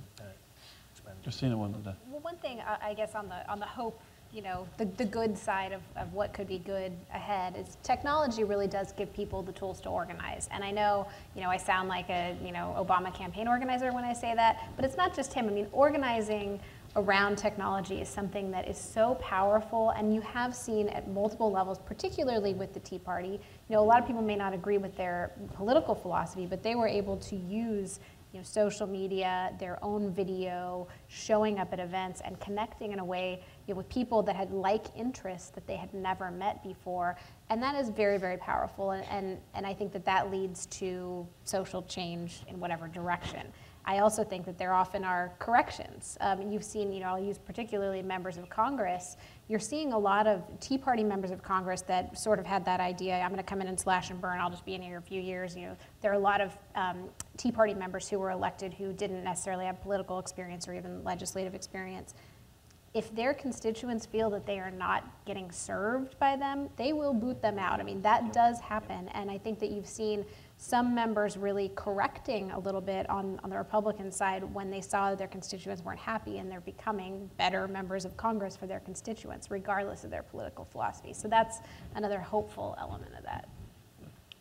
expenditures. Christina wanted to. Well, one thing, I guess, on the hope you know, the good side of what could be good ahead is technology really does give people the tools to organize. And I know, you know, I sound like a, you know, Obama campaign organizer when I say that, but it's not just him. I mean, organizing around technology is something that is so powerful, and you have seen at multiple levels, particularly with the Tea Party. You know, a lot of people may not agree with their political philosophy, but they were able to use, you know, social media, their own video, showing up at events and connecting in a way, you know, with people that had like interests that they had never met before. And that is very, very powerful. And I think that that leads to social change in whatever direction. I also think that there often are corrections. You've seen, you know, I'll use particularly members of Congress. You're seeing a lot of Tea Party members of Congress that sort of had that idea, I'm gonna come in and slash and burn, I'll just be in here a few years. You know, there are a lot of Tea Party members who were elected who didn't necessarily have political experience or even legislative experience. If their constituents feel that they are not getting served by them, they will boot them out. I mean, that does happen, and I think that you've seen some members really correcting a little bit on the Republican side when they saw that their constituents weren't happy, and they're becoming better members of Congress for their constituents, regardless of their political philosophy. So that's another hopeful element of that.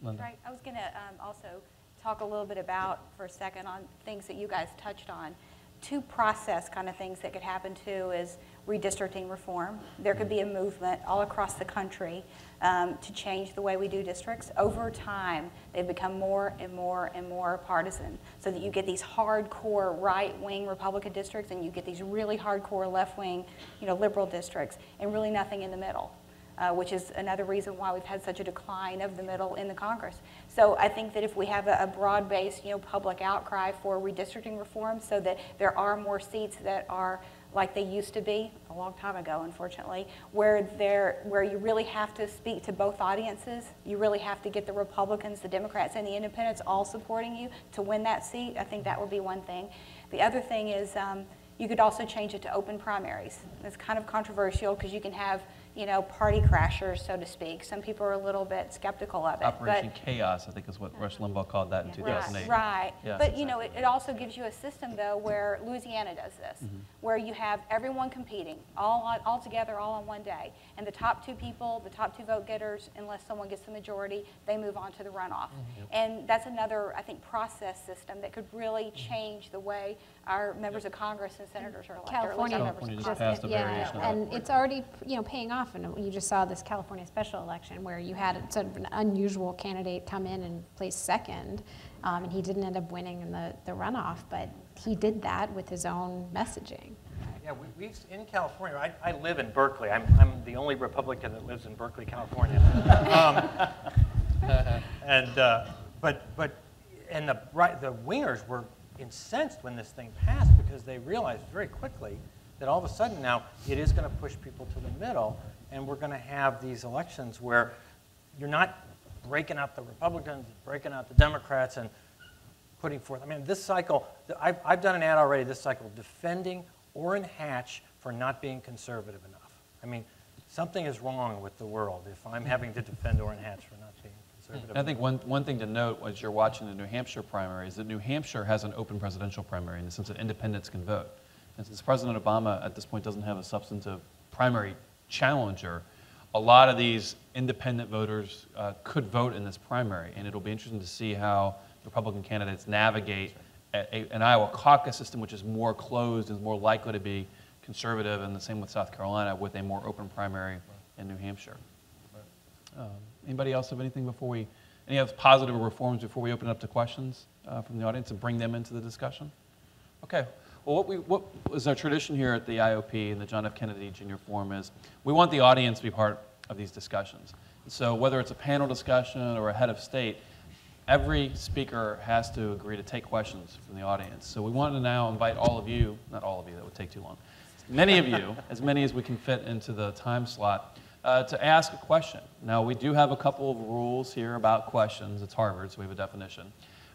Linda. Right. I was going to also talk a little bit about, for a second, on things that you guys touched on. Two process kind of things that could happen too is redistricting reform. There could be a movement all across the country to change the way we do districts. Over time, they've become more and more and more partisan, so that you get these hardcore right-wing Republican districts and you get these really hardcore left-wing, you know, liberal districts, and really nothing in the middle. Which is another reason why we've had such a decline of the middle in the Congress. So I think that if we have a broad-based, you know, public outcry for redistricting reform, so that there are more seats that are like they used to be a long time ago, unfortunately, where you really have to speak to both audiences. You really have to get the Republicans, the Democrats, and the Independents all supporting you to win that seat. I think that would be one thing. The other thing is you could also change it to open primaries. It's kind of controversial because you can have, you know, party crashers, so to speak. Some people are a little bit skeptical of it. Operation Chaos, I think is what Rush Limbaugh called that in 2008. Right. Yes, But you know, it also gives you a system though where Louisiana does this, where you have everyone competing all together, all on one day, and the top two people, the top two vote getters, unless someone gets the majority, they move on to the runoff. And that's another, I think, process system that could really change the way our members of Congress and senators are elected. California just passed a variation of that. And it's already, you know, paying off. And you just saw this California special election where you had sort of an unusual candidate come in and place second, and he didn't end up winning in the runoff, but he did that with his own messaging. Yeah, we in California, I live in Berkeley. I'm the only Republican that lives in Berkeley, California. And the wingers were incensed when this thing passed because they realized very quickly that all of a sudden now it is going to push people to the middle, and we're going to have these elections where you're not breaking out the Republicans, breaking out the Democrats, and putting forth. I mean, this cycle, I've done an ad already this cycle, defending Orrin Hatch for not being conservative enough. I mean, something is wrong with the world if I'm having to defend Orrin Hatch for not being conservative I think one thing to note as you're watching the New Hampshire primary is that New Hampshire has an open presidential primary in the sense that independents can vote. And since President Obama at this point doesn't have a substantive primary challenger, a lot of these independent voters could vote in this primary, and it'll be interesting to see how Republican candidates navigate an Iowa caucus system which is more closed, is more likely to be conservative, and the same with South Carolina with a more open primary in New Hampshire. Anybody else have anything before any other positive reforms before we open it up to questions from the audience and bring them into the discussion? Okay. Well, what is our tradition here at the IOP and the John F. Kennedy Jr. Forum is we want the audience to be part of these discussions. So whether it's a panel discussion or a head of state, every speaker has to agree to take questions from the audience. So we want to now invite all of you, not all of you, that would take too long, many of you, as many as we can fit into the time slot, to ask a question. Now, we do have a couple of rules here about questions. It's Harvard, so we have a definition.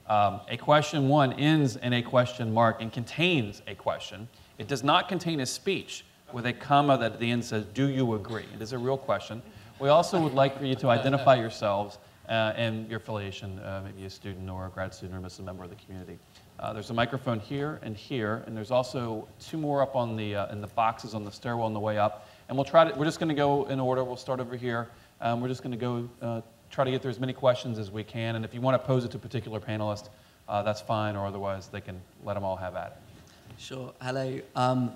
A question one ends in a question mark and contains a question. It does not contain a speech with a comma that at the end says, do you agree? It is a real question. We also would like for you to identify yourselves and your affiliation, maybe a student or a grad student or just a member of the community. There's a microphone here, and there's also two more up on the in the boxes on the stairwell on the way up. And we're just going to go in order. We'll start over here. We're just going to go try to get through as many questions as we can. And if you want to pose it to a particular panelist, that's fine, or otherwise they can let them all have at it. Sure. Hello.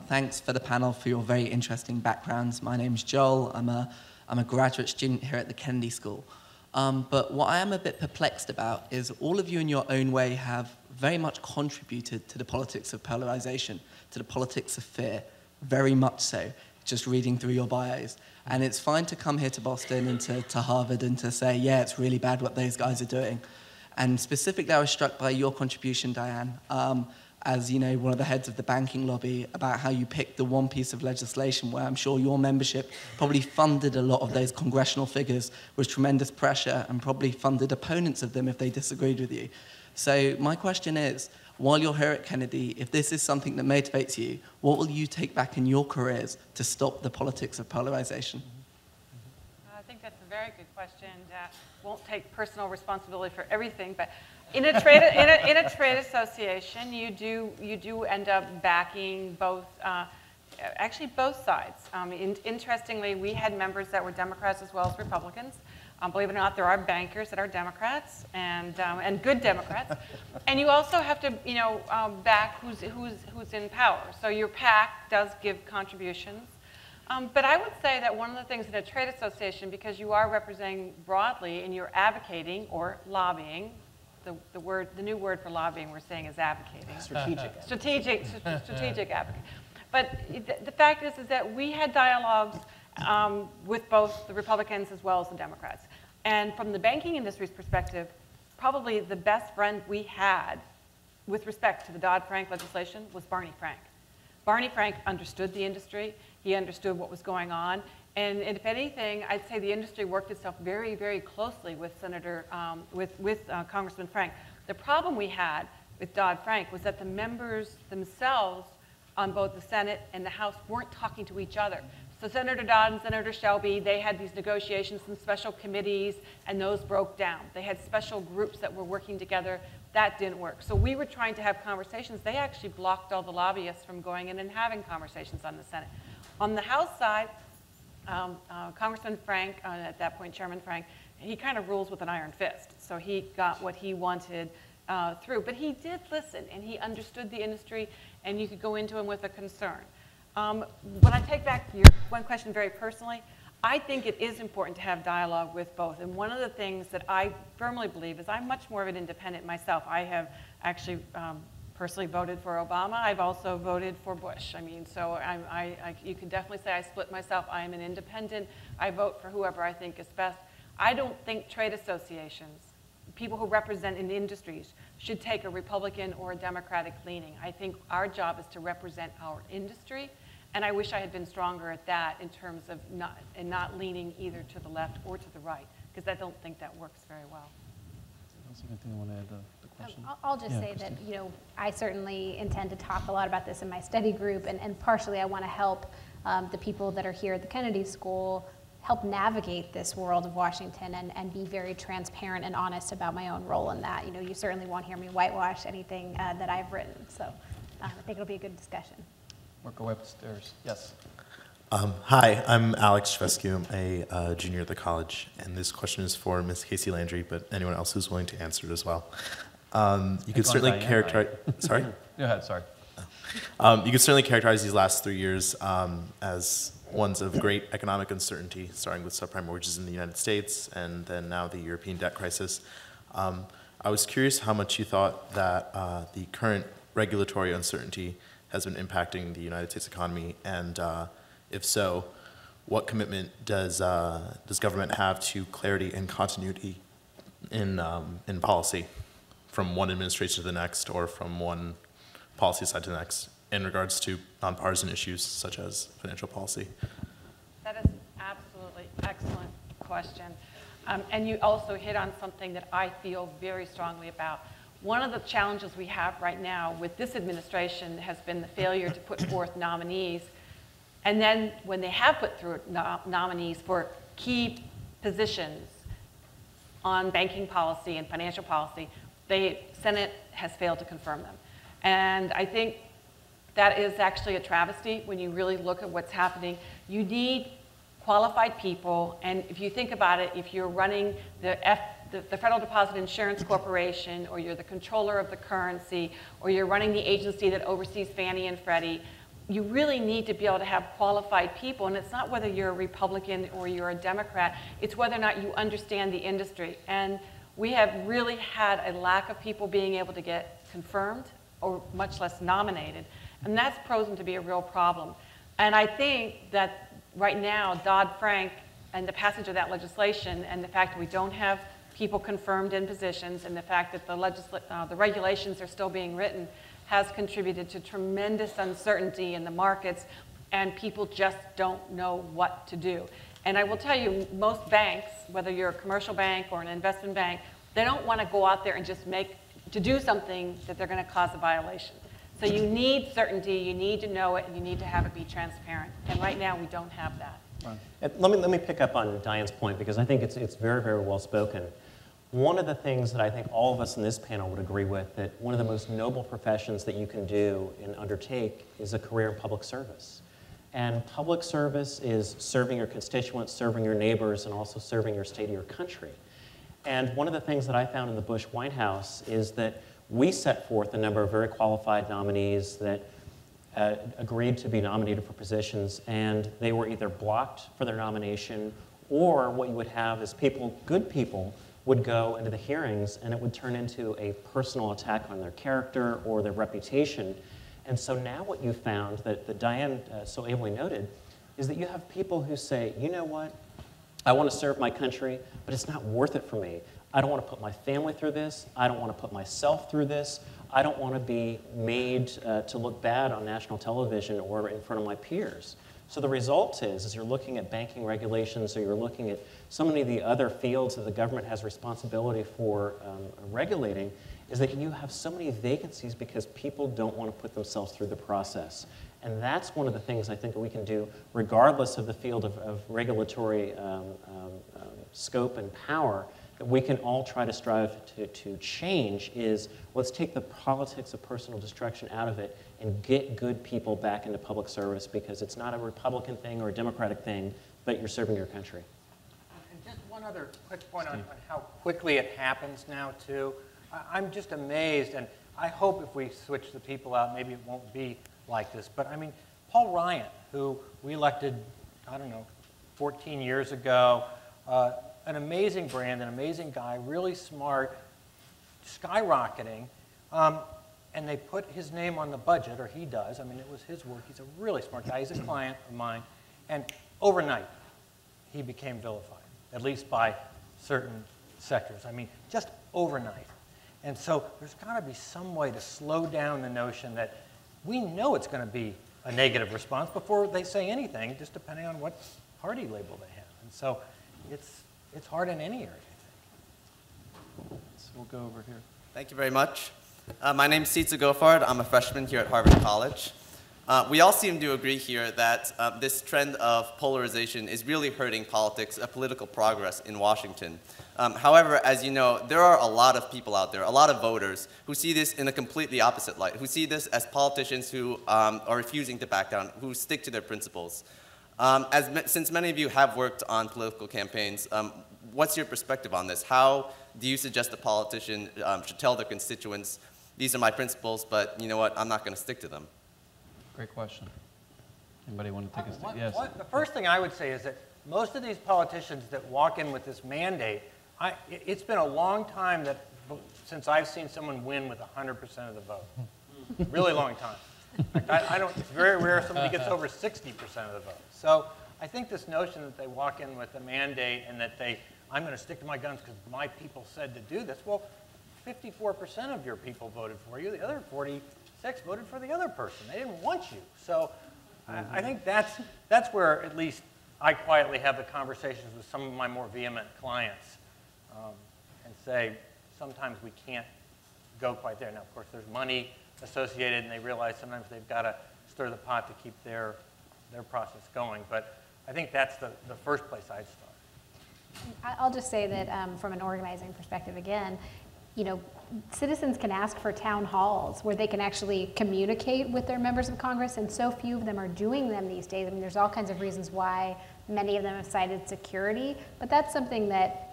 Thanks for the panel for your very interesting backgrounds. My name's Joel. I'm a graduate student here at the Kennedy School. But what I am a bit perplexed about is all of you in your own way have very much contributed to the politics of polarization, to the politics of fear, very much so, just reading through your bios. And it's fine to come here to Boston and to Harvard and to say, yeah, it's really bad what those guys are doing. And specifically, I was struck by your contribution, Diane, as you know, one of the heads of the banking lobby, about how you picked the one piece of legislation where I'm sure your membership probably funded a lot of those congressional figures with tremendous pressure and probably funded opponents of them if they disagreed with you. So my question is, while you're here at Kennedy, if this is something that motivates you, what will you take back in your careers to stop the politics of polarization? I think that's a very good question. Won't take personal responsibility for everything, but in a trade association, you do end up backing both, actually both sides. Interestingly, we had members that were Democrats as well as Republicans. Believe it or not, there are bankers that are Democrats and good Democrats, and you also have to back who's in power. So your PAC does give contributions. But I would say that one of the things in a trade association, because you are representing broadly and you're advocating or lobbying, the new word for lobbying we're saying is advocating. Strategic advocating. But the fact is that we had dialogues with both the Republicans as well as the Democrats. And from the banking industry's perspective, probably the best friend we had with respect to the Dodd-Frank legislation was Barney Frank. Barney Frank understood the industry. He understood what was going on. And if anything, I'd say the industry worked itself very, very closely with Congressman Frank. The problem we had with Dodd-Frank was that the members themselves on both the Senate and the House weren't talking to each other. So Senator Dodd and Senator Shelby, they had these negotiations and special committees, and those broke down. They had special groups that were working together. That didn't work. So we were trying to have conversations. They actually blocked all the lobbyists from going in and having conversations on the Senate. On the House side, Congressman Frank, at that point Chairman Frank, he kind of rules with an iron fist. So he got what he wanted through. But he did listen, and he understood the industry, and you could go into him with a concern. When I take back your one question very personally, I think it is important to have dialogue with both. And one of the things that I firmly believe is I'm much more of an independent myself. I have actually personally voted for Obama. I've also voted for Bush. I mean, so you can definitely say I split myself. I am an independent. I vote for whoever I think is best. I don't think trade associations, people who represent in industries, should take a Republican or a Democratic leaning. I think our job is to represent our industry. And I wish I had been stronger at that in terms of not leaning either to the left or to the right, because I don't think that works very well. Anything you want to add to the question? I'll just say that I certainly intend to talk a lot about this in my study group, and partially I want to help the people that are here at the Kennedy School help navigate this world of Washington and be very transparent and honest about my own role in that. You certainly won't hear me whitewash anything that I've written, so I think it'll be a good discussion. We'll go upstairs. Yes. Hi, I'm Alex Fescu. I'm a junior at the college, and this question is for Ms. Casey-Landry, but anyone else who's willing to answer it as well. You could certainly characterize. Sorry. Go ahead. Sorry. You could certainly characterize these last 3 years as ones of great economic uncertainty, starting with subprime mortgages in the United States, and then now the European debt crisis. I was curious how much you thought that the current regulatory uncertainty has been impacting the United States economy, and if so, what commitment does government have to clarity and continuity in policy from one administration to the next, or from one policy side to the next, in regards to nonpartisan issues such as financial policy? That is absolutely excellent question, and you also hit on something that I feel very strongly about. One of the challenges we have right now with this administration has been the failure to put forth nominees. And then when they have put through nominees for key positions on banking policy and financial policy, the Senate has failed to confirm them. And I think that is actually a travesty when you really look at what's happening. You need qualified people, and if you think about it, if you're running the Federal Deposit Insurance Corporation, or you're the controller of the currency, or you're running the agency that oversees Fannie and Freddie, you really need to be able to have qualified people, and it's not whether you're a Republican or you're a Democrat, it's whether or not you understand the industry. And we have really had a lack of people being able to get confirmed, or much less nominated, and that's proven to be a real problem. And I think that right now, Dodd-Frank and the passage of that legislation, and the fact that we don't have people confirmed in positions, and the fact that the regulations are still being written, has contributed to tremendous uncertainty in the markets, and people just don't know what to do. And I will tell you, most banks, whether you're a commercial bank or an investment bank, they don't want to go out there and just do something that they're going to cause a violation. So you need certainty, you need to know it, and you need to have it be transparent. And right now, we don't have that. Right. Let me pick up on Diane's point, because I think it's very, very well spoken. One of the things that I think all of us in this panel would agree with, that one of the most noble professions that you can do and undertake is a career in public service. And public service is serving your constituents, serving your neighbors, and also serving your state or your country. And one of the things that I found in the Bush White House is that we set forth a number of very qualified nominees that agreed to be nominated for positions, and they were either blocked for their nomination, or what you would have is good people, would go into the hearings, and it would turn into a personal attack on their character or their reputation. And so now what you found, that Diane so ably noted, is that you have people who say, you know what, I want to serve my country, but it's not worth it for me. I don't want to put my family through this. I don't want to put myself through this. I don't want to be made to look bad on national television or in front of my peers. So the result is you're looking at banking regulations, or you're looking at so many of the other fields that the government has responsibility for regulating, is that you have so many vacancies because people don't want to put themselves through the process. And that's one of the things I think that we can do, regardless of the field of regulatory scope and power, that we can all try to strive to change, is let's take the politics of personal destruction out of it and get good people back into public service, because it's not a Republican thing or a Democratic thing, but you're serving your country. And just one other quick point on how quickly it happens now, too. I'm just amazed, and I hope if we switch the people out, maybe it won't be like this. But I mean, Paul Ryan, who we elected, 14 years ago, an amazing brand, an amazing guy, really smart, skyrocketing, and they put his name on the budget, or he does. I mean, it was his work. He's a really smart guy. He's a client of mine. And overnight, he became vilified, at least by certain sectors. I mean, just overnight. And so there's got to be some way to slow down the notion that we know it's going to be a negative response before they say anything, just depending on what party label they have. And so it's hard in any area, I think. So we'll go over here. Thank you very much. My name is Sitza Goffard. I'm a freshman here at Harvard College. We all seem to agree here that this trend of polarization is really hurting politics, political progress in Washington. However, as you know, there are a lot of people out there, a lot of voters, who see this in a completely opposite light, who see this as politicians who are refusing to back down, who stick to their principles. Since many of you have worked on political campaigns, what's your perspective on this? How do you suggest a politician should tell their constituents, these are my principles, but you know what, I'm not going to stick to them? Great question. Anybody want to take a stab? Yes. The first thing I would say is that most of these politicians that walk in with this mandate, it's been a long time since I've seen someone win with 100% of the vote. Really long time. In fact, it's very rare somebody gets over 60% of the vote. So I think this notion that they walk in with a mandate and that I'm going to stick to my guns because my people said to do this. Well, 54% of your people voted for you. The other 46 voted for the other person. They didn't want you. So I think that's where at least I quietly have the conversations with some of my more vehement clients and say, sometimes we can't go quite there. Now, of course, there's money associated, and they realize sometimes they've got to stir the pot to keep their process going. But I think that's the first place I'd start. I'll just say that from an organizing perspective, again, you know, citizens can ask for town halls where they can actually communicate with their members of Congress, and so few of them are doing them these days. I mean, there's all kinds of reasons why many of them have cited security, but that's something that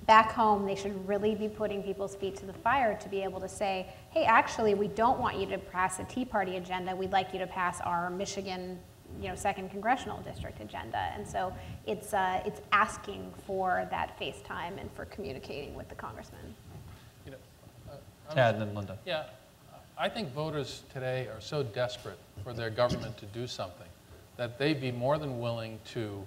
back home they should really be putting people's feet to the fire to be able to say, hey, actually, we don't want you to pass a Tea Party agenda. We'd like you to pass our Michigan, you know, 2nd Congressional District agenda. And so it's asking for that face time and for communicating with the congressman. You know, Tad and then Linda. Yeah, I think voters today are so desperate for their government to do something that they'd be more than willing to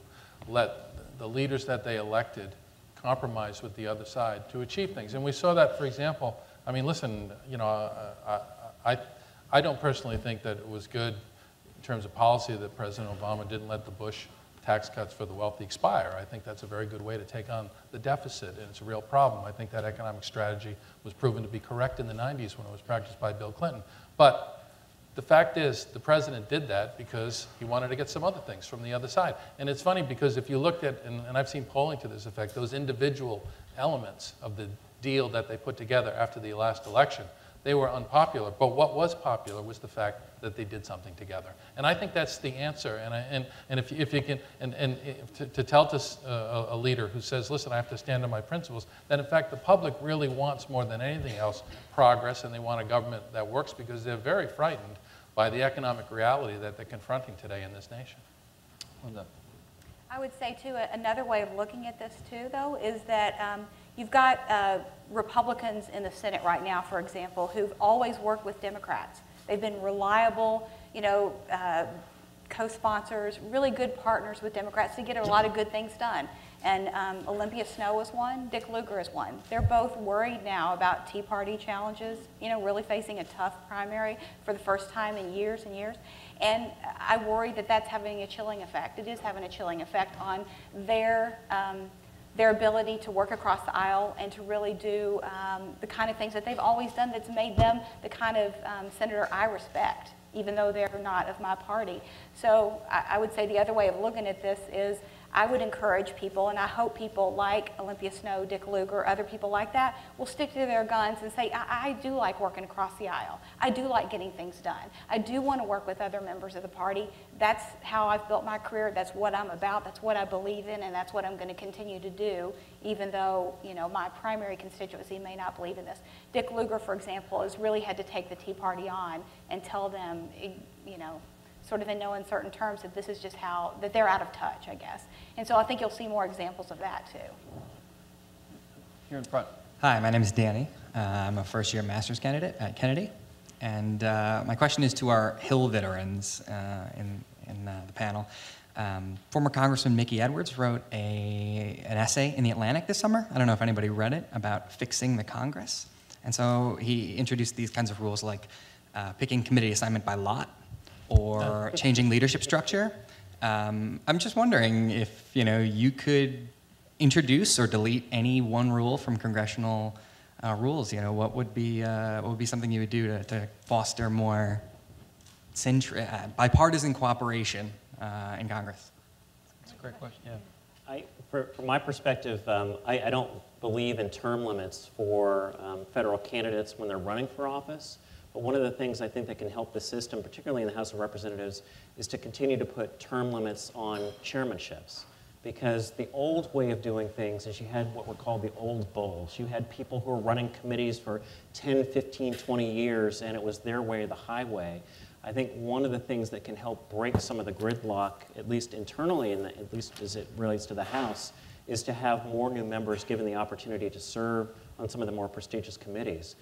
let the leaders that they elected compromise with the other side to achieve things. And we saw that, for example, I mean, listen, you know, I don't personally think that it was good in terms of policy that President Obama didn't let the Bush tax cuts for the wealthy expire. I think that's a very good way to take on the deficit, and it's a real problem. I think that economic strategy was proven to be correct in the 90s when it was practiced by Bill Clinton. But the fact is, the president did that because he wanted to get some other things from the other side. And it's funny because if you looked at, and I've seen polling to this effect, those individual elements of the deal that they put together after the last election, they were unpopular. But what was popular was the fact that they did something together. And I think that's the answer. And if you can, to tell to a leader who says, listen, I have to stand on my principles, then in fact the public really wants more than anything else progress, and they want a government that works because they're very frightened by the economic reality that they're confronting today in this nation. Linda. I would say, too, another way of looking at this, too, though, is that you've got Republicans in the Senate right now, for example, who've always worked with Democrats. They've been reliable, you know, co-sponsors, really good partners with Democrats to get a lot of good things done. And Olympia Snowe is one, Dick Lugar is one. They're both worried now about Tea Party challenges, you know, really facing a tough primary for the first time in years and years. And I worry that that's having a chilling effect. It is having a chilling effect on their ability to work across the aisle and to really do the kind of things that they've always done that's made them the kind of senator I respect, even though they're not of my party. So I would say the other way of looking at this is I would encourage people, and I hope people like Olympia Snowe, Dick Lugar, other people like that, will stick to their guns and say, I do like working across the aisle. I do like getting things done. I do want to work with other members of the party. That's how I've built my career. That's what I'm about. That's what I believe in, and that's what I'm going to continue to do, even though, you know, my primary constituency may not believe in this. Dick Lugar, for example, has really had to take the Tea Party on and tell them, you know, sort of in no uncertain terms that this is just how, that they're out of touch, I guess. And so I think you'll see more examples of that, too. Here in front. Hi, my name is Danny. I'm a first-year master's candidate at Kennedy. And my question is to our Hill veterans in the panel. Former Congressman Mickey Edwards wrote an essay in The Atlantic this summer. I don't know if anybody read it, about fixing the Congress. And so he introduced these kinds of rules like picking committee assignment by lot, or changing leadership structure. I'm just wondering if, you know, you could introduce or delete any one rule from congressional rules. You know, what would be something you would do to foster more bipartisan cooperation in Congress? That's a great question. Yeah. From my perspective, I don't believe in term limits for federal candidates when they're running for office. But one of the things I think that can help the system, particularly in the House of Representatives, is to continue to put term limits on chairmanships. Because the old way of doing things is you had what were called the old bulls. You had people who were running committees for 10, 15, 20 years, and it was their way or the highway. I think one of the things that can help break some of the gridlock, at least internally, and at least as it relates to the House, is to have more new members given the opportunity to serve on some of the more prestigious committees.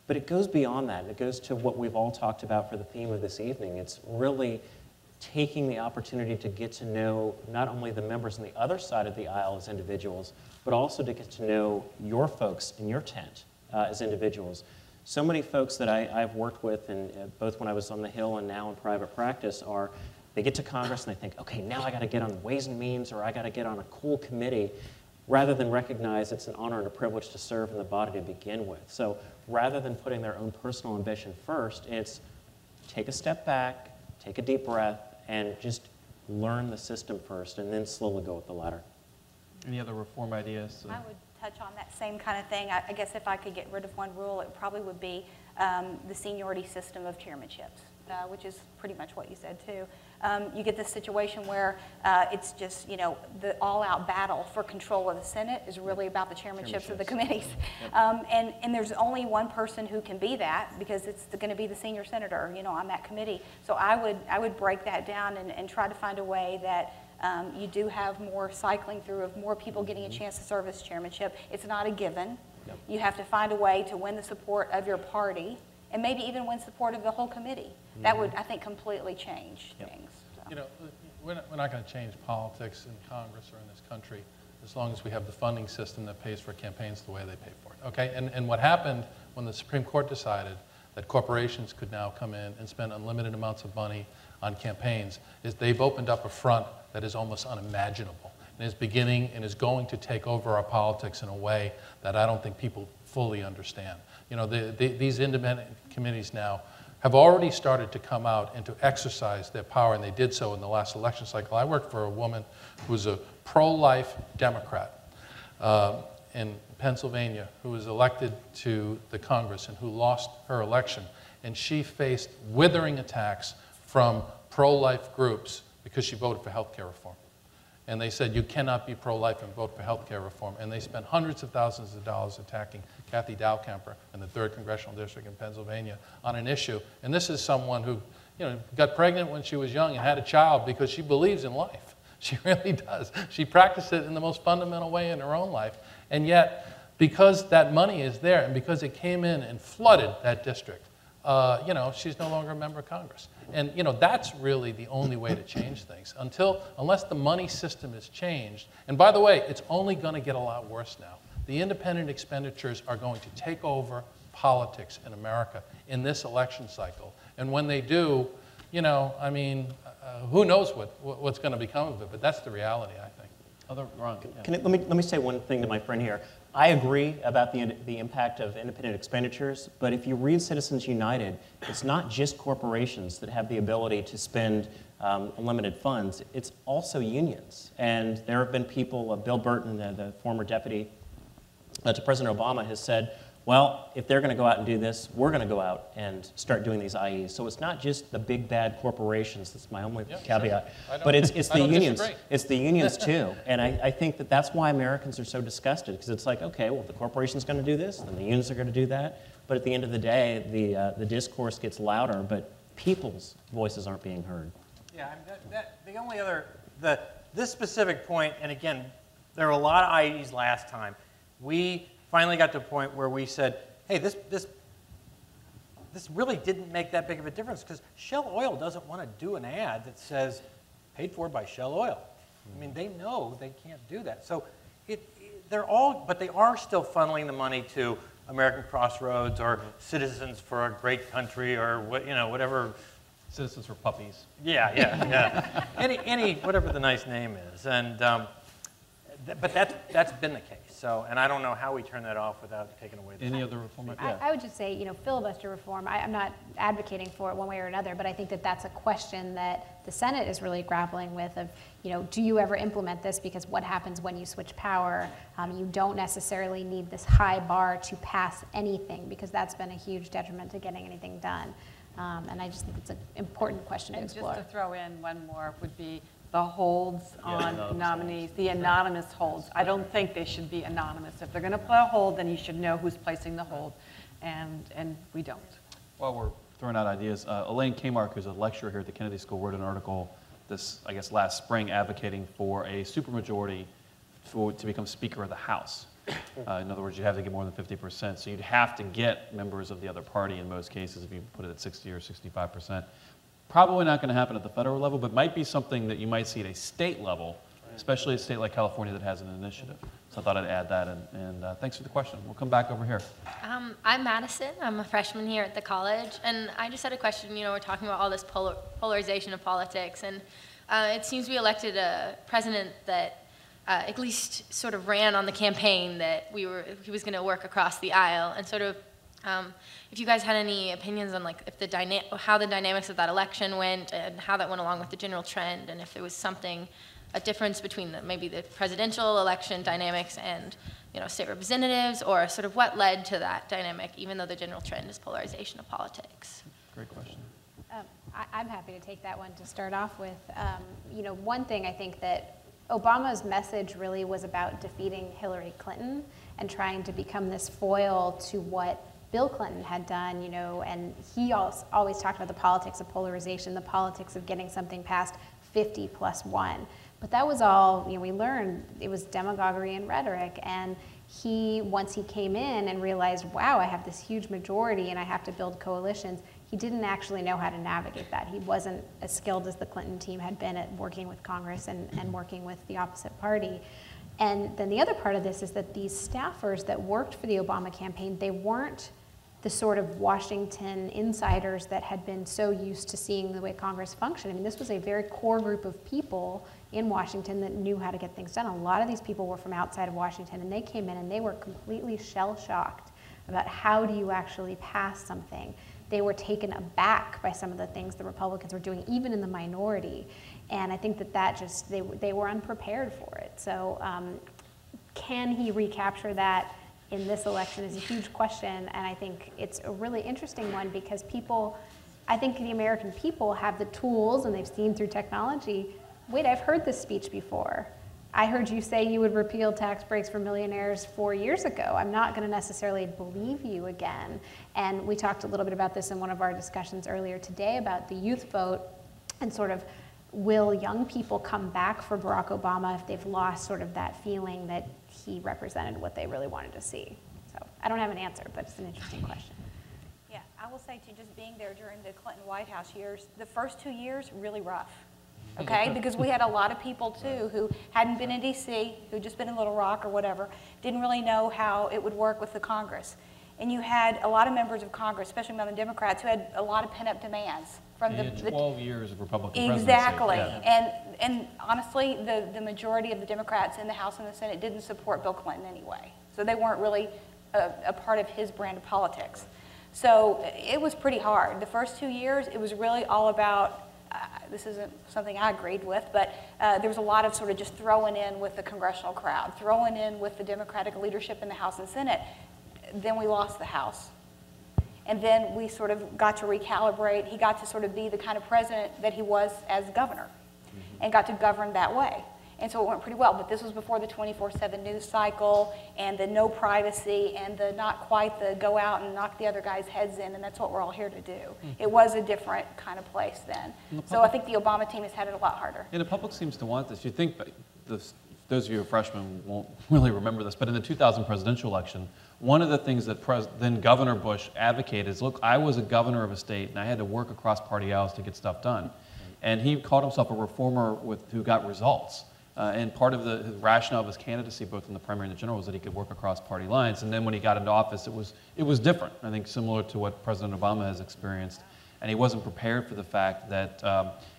But it goes beyond that. It goes to what we've all talked about for the theme of this evening. It's really taking the opportunity to get to know not only the members on the other side of the aisle as individuals, but also to get to know your folks in your tent as individuals. So many folks that I've worked with, and both when I was on the Hill and now in private practice, they get to Congress and they think, okay, now I got to get on Ways and Means, or I got to get on a cool committee, rather than recognize it's an honor and a privilege to serve in the body to begin with. So rather than putting their own personal ambition first, it's take a step back, take a deep breath, and just learn the system first, and then slowly go with the latter. Any other reform ideas? I would touch on that same kind of thing. I guess if I could get rid of one rule, it probably would be the seniority system of chairmanships, which is pretty much what you said too. You get this situation where it's just, you know, the all-out battle for control of the Senate is really about the chairmanships of the committees. Yep. And there's only one person who can be that, because it's going to be the senior senator, you know, on that committee. So I would break that down and try to find a way that you do have more cycling through of more people getting a chance to serve as chairmanship. It's not a given. Yep. You have to find a way to win the support of your party, and maybe even win support of the whole committee. That would, I think, completely change things. So. You know, we're not going to change politics in Congress or in this country as long as we have the funding system that pays for campaigns the way they pay for it, okay? And what happened when the Supreme Court decided that corporations could now come in and spend unlimited amounts of money on campaigns is they've opened up a front that is almost unimaginable, and is beginning and is going to take over our politics in a way that I don't think people fully understand. You know, these independent committees now have already started to come out and to exercise their power, and they did so in the last election cycle. I worked for a woman who was a pro-life Democrat in Pennsylvania, who was elected to the Congress and who lost her election. And she faced withering attacks from pro-life groups because she voted for health care reform. And they said, you cannot be pro-life and vote for health care reform. And they spent hundreds of thousands of dollars attacking Kathy Dowkemper in the 3rd Congressional District in Pennsylvania on an issue. And this is someone who, you know, got pregnant when she was young and had a child because she believes in life. She really does. She practiced it in the most fundamental way in her own life. And yet, because that money is there and because it came in and flooded that district, you know, she's no longer a member of Congress. And, you know, that's really the only way to change things. Unless the money system is changed, and by the way, it's only going to get a lot worse now. The independent expenditures are going to take over politics in America in this election cycle. And when they do, you know, I mean, who knows what's going to become of it, but that's the reality, I think. Ron, yeah. Let me say one thing to my friend here. I agree about the impact of independent expenditures, but if you read Citizens United, it's not just corporations that have the ability to spend unlimited funds, it's also unions. And there have been people, Bill Burton, the former deputy to President Obama, has said, well, if they're going to go out and do this, we're going to go out and start doing these IEs. So it's not just the big bad corporations. That's my only caveat. Sure. But it's the unions. Disagree. It's the unions too. And I think that's why Americans are so disgusted, because it's like, okay, well, if the corporation's going to do this, then the unions are going to do that. But at the end of the day, the discourse gets louder, but people's voices aren't being heard. Yeah, I mean, the only other, this specific point, and again, there were a lot of IEs last time. We finally got to a point where we said, hey, this really didn't make that big of a difference, because Shell Oil doesn't want to do an ad that says paid for by Shell Oil. I mean, they know they can't do that. So but they are still funneling the money to American Crossroads or Citizens for a Great Country or whatever. Citizens for Puppies. Yeah. any whatever the nice name is, and but that's been the case. So, and I don't know how we turn that off without taking away the... Any other reform? I would just say, you know, filibuster reform, I'm not advocating for it one way or another, but I think that that's a question that the Senate is really grappling with of, you know, do you ever implement this? Because what happens when you switch power? You don't necessarily need this high bar to pass anything, because that's been a huge detriment to getting anything done. And I just think it's an important question to explore. And just to throw in one more would be the holds on nominees, the anonymous holds. I don't think they should be anonymous. If they're going to put a hold, then you should know who's placing the hold, and we don't. While we're throwing out ideas, Elaine Kmark, who's a lecturer here at the Kennedy School, wrote an article I guess last spring, advocating for a supermajority to become Speaker of the House. In other words, you'd have to get more than 50%, so you'd have to get members of the other party in most cases if you put it at 60 or 65%. Probably not going to happen at the federal level, but might be something that you might see at a state level, especially a state like California that has an initiative. So I thought I'd add that, and thanks for the question. We'll come back over here. I'm Madison. I'm a freshman here at the college, and I just had a question. You know, we're talking about all this polarization of politics, and it seems we elected a president that at least sort of ran on the campaign that he was going to work across the aisle, and sort of if you guys had any opinions on like if how the dynamics of that election went and how that went along with the general trend, and if there was something a difference between maybe the presidential election dynamics and state representatives, or sort of what led to that dynamic, even though the general trend is polarization of politics? Great question. I'm happy to take that one to start off with. One thing I think that Obama's message really was about defeating Hillary Clinton and trying to become this foil to what Bill Clinton had done, and he always talked about the politics of polarization, the politics of getting something past 50+1. But that was all, we learned it was demagoguery and rhetoric. And once he came in and realized, wow, I have this huge majority and I have to build coalitions, he didn't actually know how to navigate that. He wasn't as skilled as the Clinton team had been at working with Congress and working with the opposite party. And then the other part of this is that these staffers that worked for the Obama campaign, they weren't the sort of Washington insiders that had been so used to seeing the way Congress functioned. I mean, this was a very core group of people in Washington that knew how to get things done. A lot of these people were from outside of Washington, and they came in and they were completely shell-shocked about how do you actually pass something. They were taken aback by some of the things the Republicans were doing, even in the minority. And I think that just, they were unprepared for it. So can he recapture that in this election is a huge question, and I think it's a really interesting one because I think the American people have the tools, and they've seen through technology, wait, I've heard this speech before. I heard you say you would repeal tax breaks for millionaires 4 years ago. I'm not going to necessarily believe you again. And we talked a little bit about this in one of our discussions earlier today about the youth vote and sort of will young people come back for Barack Obama if they've lost sort of that feeling that he represented what they really wanted to see? So I don't have an answer, but it's an interesting question. Yeah, I will say too, just being there during the Clinton White House years, the first 2 years, really rough. Okay, because we had a lot of people too who hadn't been in DC, who'd just been in Little Rock or whatever, didn't really know how it would work with the Congress. And you had a lot of members of Congress, especially among the Democrats, who had a lot of pent-up demands from the 12 years of Republican presidency. Exactly. Yeah. And honestly, the majority of the Democrats in the House and the Senate didn't support Bill Clinton anyway. So they weren't really a part of his brand of politics. So it was pretty hard. The first 2 years, it was really all about, this isn't something I agreed with, but there was a lot of sort of just throwing in with the congressional crowd, throwing in with the Democratic leadership in the House and Senate. Then we lost the House. And then we sort of got to recalibrate. He got to sort of be the kind of president that he was as governor and got to govern that way. And so it went pretty well. But this was before the 24/7 news cycle and the no privacy and the not quite the go out and knock the other guy's heads in, and that's what we're all here to do. It was a different kind of place then. So I think the Obama team has had it a lot harder. And the public seems to want this. You think, those of you who are freshmen won't really remember this, but in the 2000 presidential election, one of the things that then Governor Bush advocated is, look, I was a governor of a state and I had to work across party aisles to get stuff done. And he called himself a reformer who got results. And part of his rationale of his candidacy, both in the primary and the general, was that he could work across party lines. And then when he got into office, it was different, I think similar to what President Obama has experienced. And he wasn't prepared for the fact that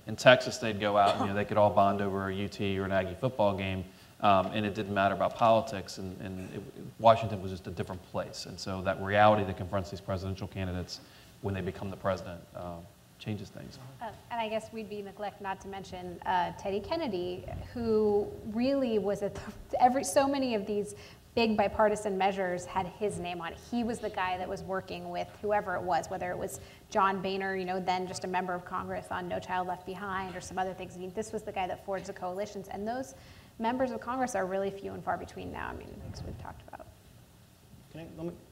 in Texas they'd go out and they could all bond over a UT or an Aggie football game. And it didn't matter about politics, and Washington was just a different place. And so that reality that confronts these presidential candidates when they become the president changes things. And I guess we'd be neglect not to mention Teddy Kennedy, who really was at so many of these big bipartisan measures had his name on it. He was the guy that was working with whoever it was, whether it was John Boehner, then just a member of Congress on No Child Left Behind or some other things. I mean, this was the guy that forged the coalitions, and those members of Congress are really few and far between now. I mean, things we've talked about.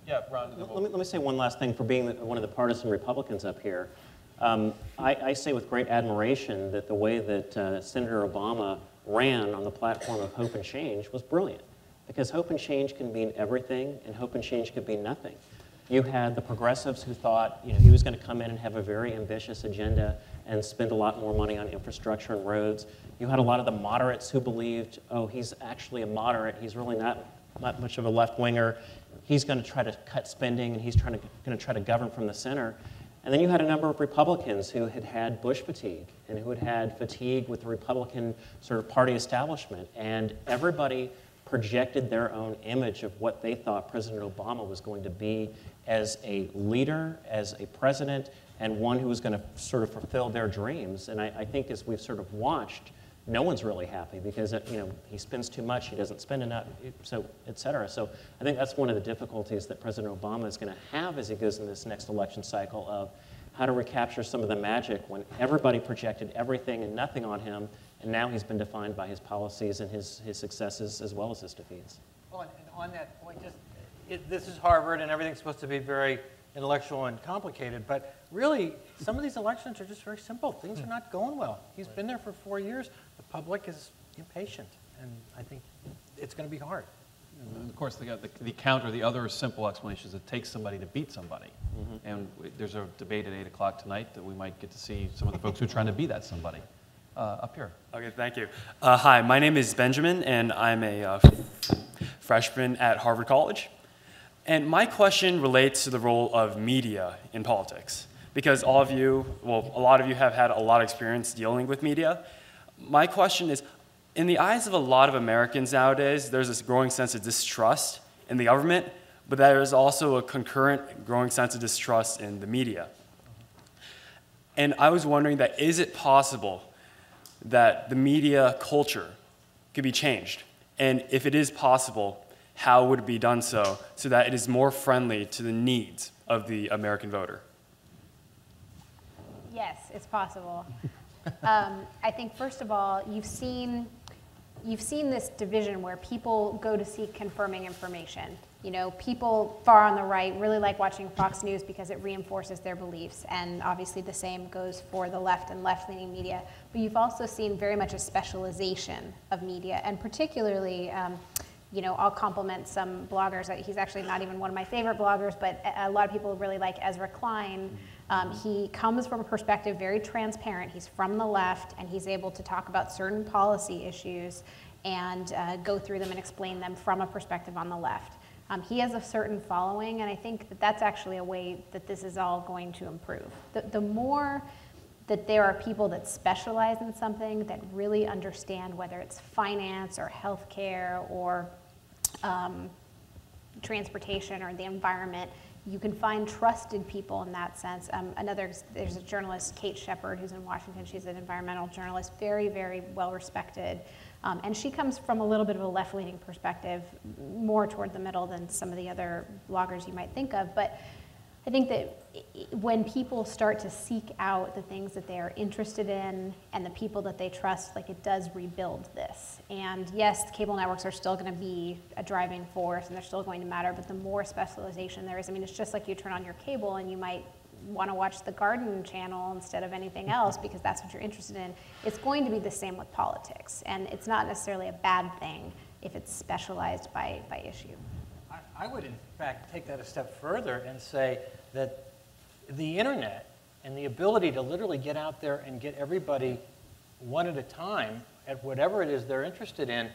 Yeah, Ron. Let me say one last thing for being one of the partisan Republicans up here. I say with great admiration that the way that Senator Obama ran on the platform of hope and change was brilliant. Because hope and change can mean everything, and hope and change could mean nothing. You had the progressives who thought he was going to come in and have a very ambitious agenda and spend a lot more money on infrastructure and roads. You had a lot of the moderates who believed, oh, he's actually a moderate. He's really not much of a left-winger. He's going to try to cut spending, and he's going to try to govern from the center. And then you had a number of Republicans who had had Bush fatigue and who had had fatigue with the Republican sort of party establishment. And everybody projected their own image of what they thought President Obama was going to be as a leader, as a president, and one who was going to sort of fulfill their dreams. And I think as we've sort of watched no one's really happy because he spends too much, he doesn't spend enough, so et cetera. So I think that's one of the difficulties that President Obama is going to have as he goes in this next election cycle of how to recapture some of the magic when everybody projected everything and nothing on him, and now he's been defined by his policies and his successes as well as his defeats. Well, and on that point, this is Harvard, and everything's supposed to be very intellectual and complicated, but really, some of these elections are just very simple. Things are not going well. He's been there for 4 years. The public is impatient, and I think it's going to be hard. And of course, the other simple explanation is it takes somebody to beat somebody. And there's a debate at 8 o'clock tonight that we might get to see some of the folks who are trying to be that somebody. Up here. Okay, thank you. Hi, my name is Benjamin, and I'm a freshman at Harvard College. And my question relates to the role of media in politics. Because all of you, well, a lot of you have had a lot of experience dealing with media. My question is, in the eyes of a lot of Americans nowadays, there's this growing sense of distrust in the government, but there is also a concurrent growing sense of distrust in the media. And I was wondering that, is it possible that the media culture could be changed? And if it is possible, how would it be done so that it is more friendly to the needs of the American voter? Yes, it's possible. I think, first of all, you've seen this division where people go to seek confirming information. People far on the right really like watching Fox News because it reinforces their beliefs, and obviously the same goes for the left and left-leaning media. But you've also seen very much a specialization of media, and particularly, I'll compliment some bloggers. He's actually not even one of my favorite bloggers, but a lot of people really like Ezra Klein. He comes from a perspective very transparent. He's from the left, and he's able to talk about certain policy issues and go through them and explain them from a perspective on the left. He has a certain following, and I think that that's actually a way that this is all going to improve. The more that there are people that specialize in something, that really understand whether it's finance or healthcare or transportation or the environment, you can find trusted people in that sense. There's a journalist, Kate Shepard, who's in Washington. She's an environmental journalist, very, very well respected. And she comes from a little bit of a left-leaning perspective, more toward the middle than some of the other bloggers you might think of. But I think that when people start to seek out the things that they are interested in and the people that they trust, it does rebuild this. And yes, cable networks are still going to be a driving force, and they're still going to matter, but the more specialization there is, it's just like you turn on your cable and you might want to watch the garden channel instead of anything else because that's what you're interested in. It's going to be the same with politics, and it's not necessarily a bad thing if it's specialized by issue. I would, in fact, take that a step further and say that the internet and the ability to literally get out there and get everybody one at a time at whatever it is they're interested in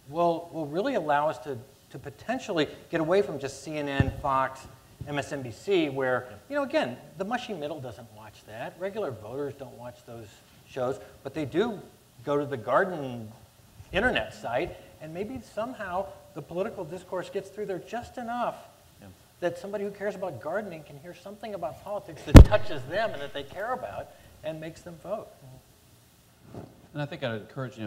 will really allow us to potentially get away from just CNN, Fox, MSNBC, where, again, the mushy middle doesn't watch that. Regular voters don't watch those shows, but they do go to the Garden internet site, and maybe somehow the political discourse gets through there just enough that somebody who cares about gardening can hear something about politics that touches them and that they care about and makes them vote. And I think I'd encourage,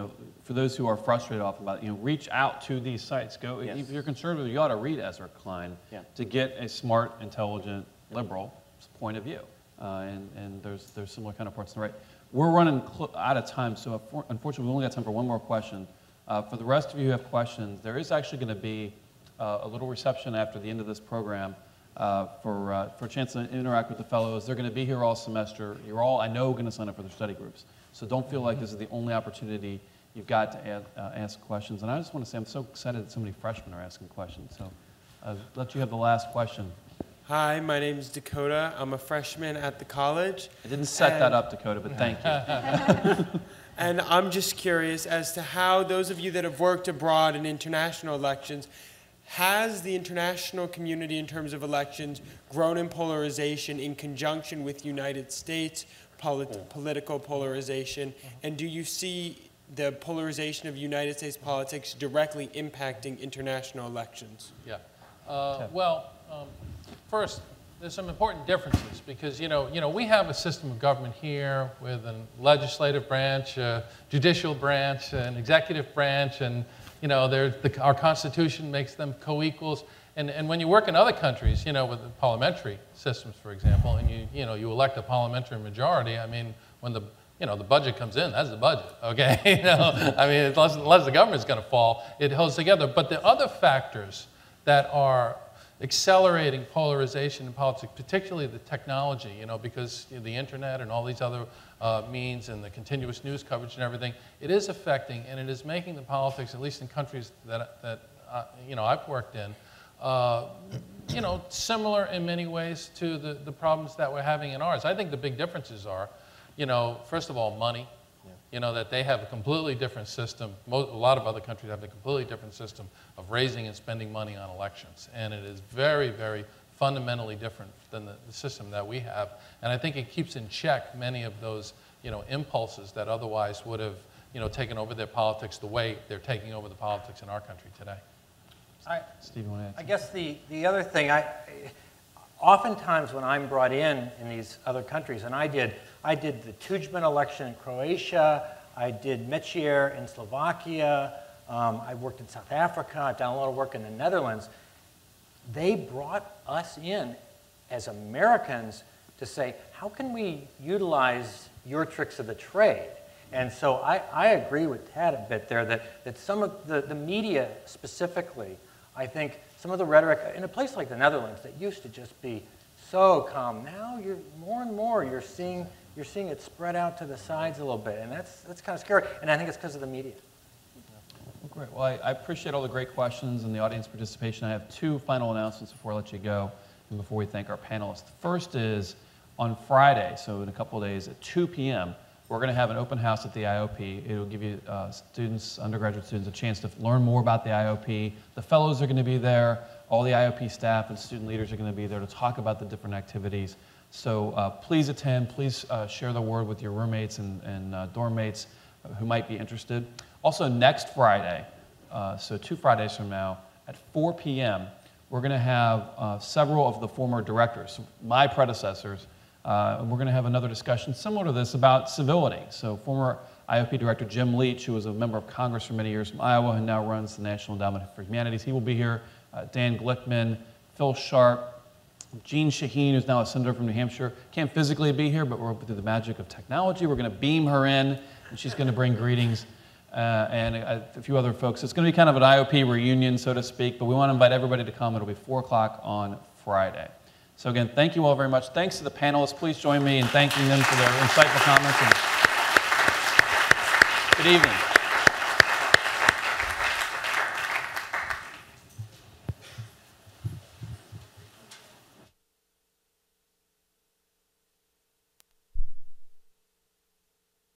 for those who are frustrated often about, reach out to these sites. Go, yes. If you're conservative, you ought to read Ezra Klein to get a smart, intelligent, liberal point of view. And there's similar counterparts on the right. We're running out of time, so unfortunately, we only got time for one more question. For the rest of you who have questions, there is actually going to be a little reception after the end of this program for a chance to interact with the fellows. They're going to be here all semester. You're all, I know, going to sign up for their study groups. So don't feel like this is the only opportunity you've got to ask questions. And I just want to say I'm so excited that so many freshmen are asking questions. So I'll let you have the last question. Hi, my name is Dakota. I'm a freshman at the college. I didn't set that up, Dakota, but thank you. And I'm just curious as to how those of you that have worked abroad in international elections, has the international community in terms of elections grown in polarization in conjunction with United States political polarization? And do you see the polarization of United States politics directly impacting international elections? Yeah. First, there's some important differences because, we have a system of government here with a legislative branch, a judicial branch, an executive branch, and, our Constitution makes them co-equals. And when you work in other countries, with the parliamentary systems, for example, and you elect a parliamentary majority, I mean, when the budget comes in, that's the budget, okay? Unless the government's going to fall, it holds together. But the other factors that are accelerating polarization in politics, particularly the technology, because the internet and all these other means and the continuous news coverage and everything, it is affecting and it is making the politics, at least in countries that I've worked in, similar in many ways to the problems that we're having in ours. I think the big differences are, first of all, money. That they have a completely different system. A lot of other countries have a completely different system of raising and spending money on elections. And it is very, very fundamentally different than the system that we have. And I think it keeps in check many of those, impulses that otherwise would have, taken over their politics the way they're taking over the politics in our country today. Steve, you want to add? I guess the other thing, oftentimes when I'm brought in these other countries, and I did the Tudjman election in Croatia, I did Mečiar in Slovakia, I worked in South Africa, I've done a lot of work in the Netherlands. They brought us in as Americans to say, how can we utilize your tricks of the trade? And so I agree with Tad a bit there that some of the media specifically, I think some of the rhetoric in a place like the Netherlands that used to just be so calm, now you're more and more you're seeing it spread out to the sides a little bit, and that's kind of scary. And I think it's because of the media. Well, great. Well, I appreciate all the great questions and the audience participation. I have two final announcements before I let you go and before we thank our panelists. The first is on Friday, so in a couple of days at 2 p.m., we're going to have an open house at the IOP. It will give you students, undergraduate students, a chance to learn more about the IOP. The fellows are going to be there. All the IOP staff and student leaders are going to be there to talk about the different activities. So please attend. Please share the word with your roommates and dorm mates who might be interested. Also, next Friday, so 2 Fridays from now, at 4 p.m., we're going to have several of the former directors, my predecessors. We're going to have another discussion similar to this about civility. So former IOP Director Jim Leach, who was a member of Congress for many years from Iowa and now runs the National Endowment for Humanities, he will be here. Dan Glickman, Phil Sharp, Jean Shaheen, who's now a senator from New Hampshire, can't physically be here, but through the magic of technology, we're going to beam her in, and she's going to bring greetings. And a few other folks. It's going to be kind of an IOP reunion, so to speak, but we want to invite everybody to come. It'll be 4 o'clock on Friday. So again, thank you all very much. Thanks to the panelists. Please join me in thanking them for their insightful comments. And good evening.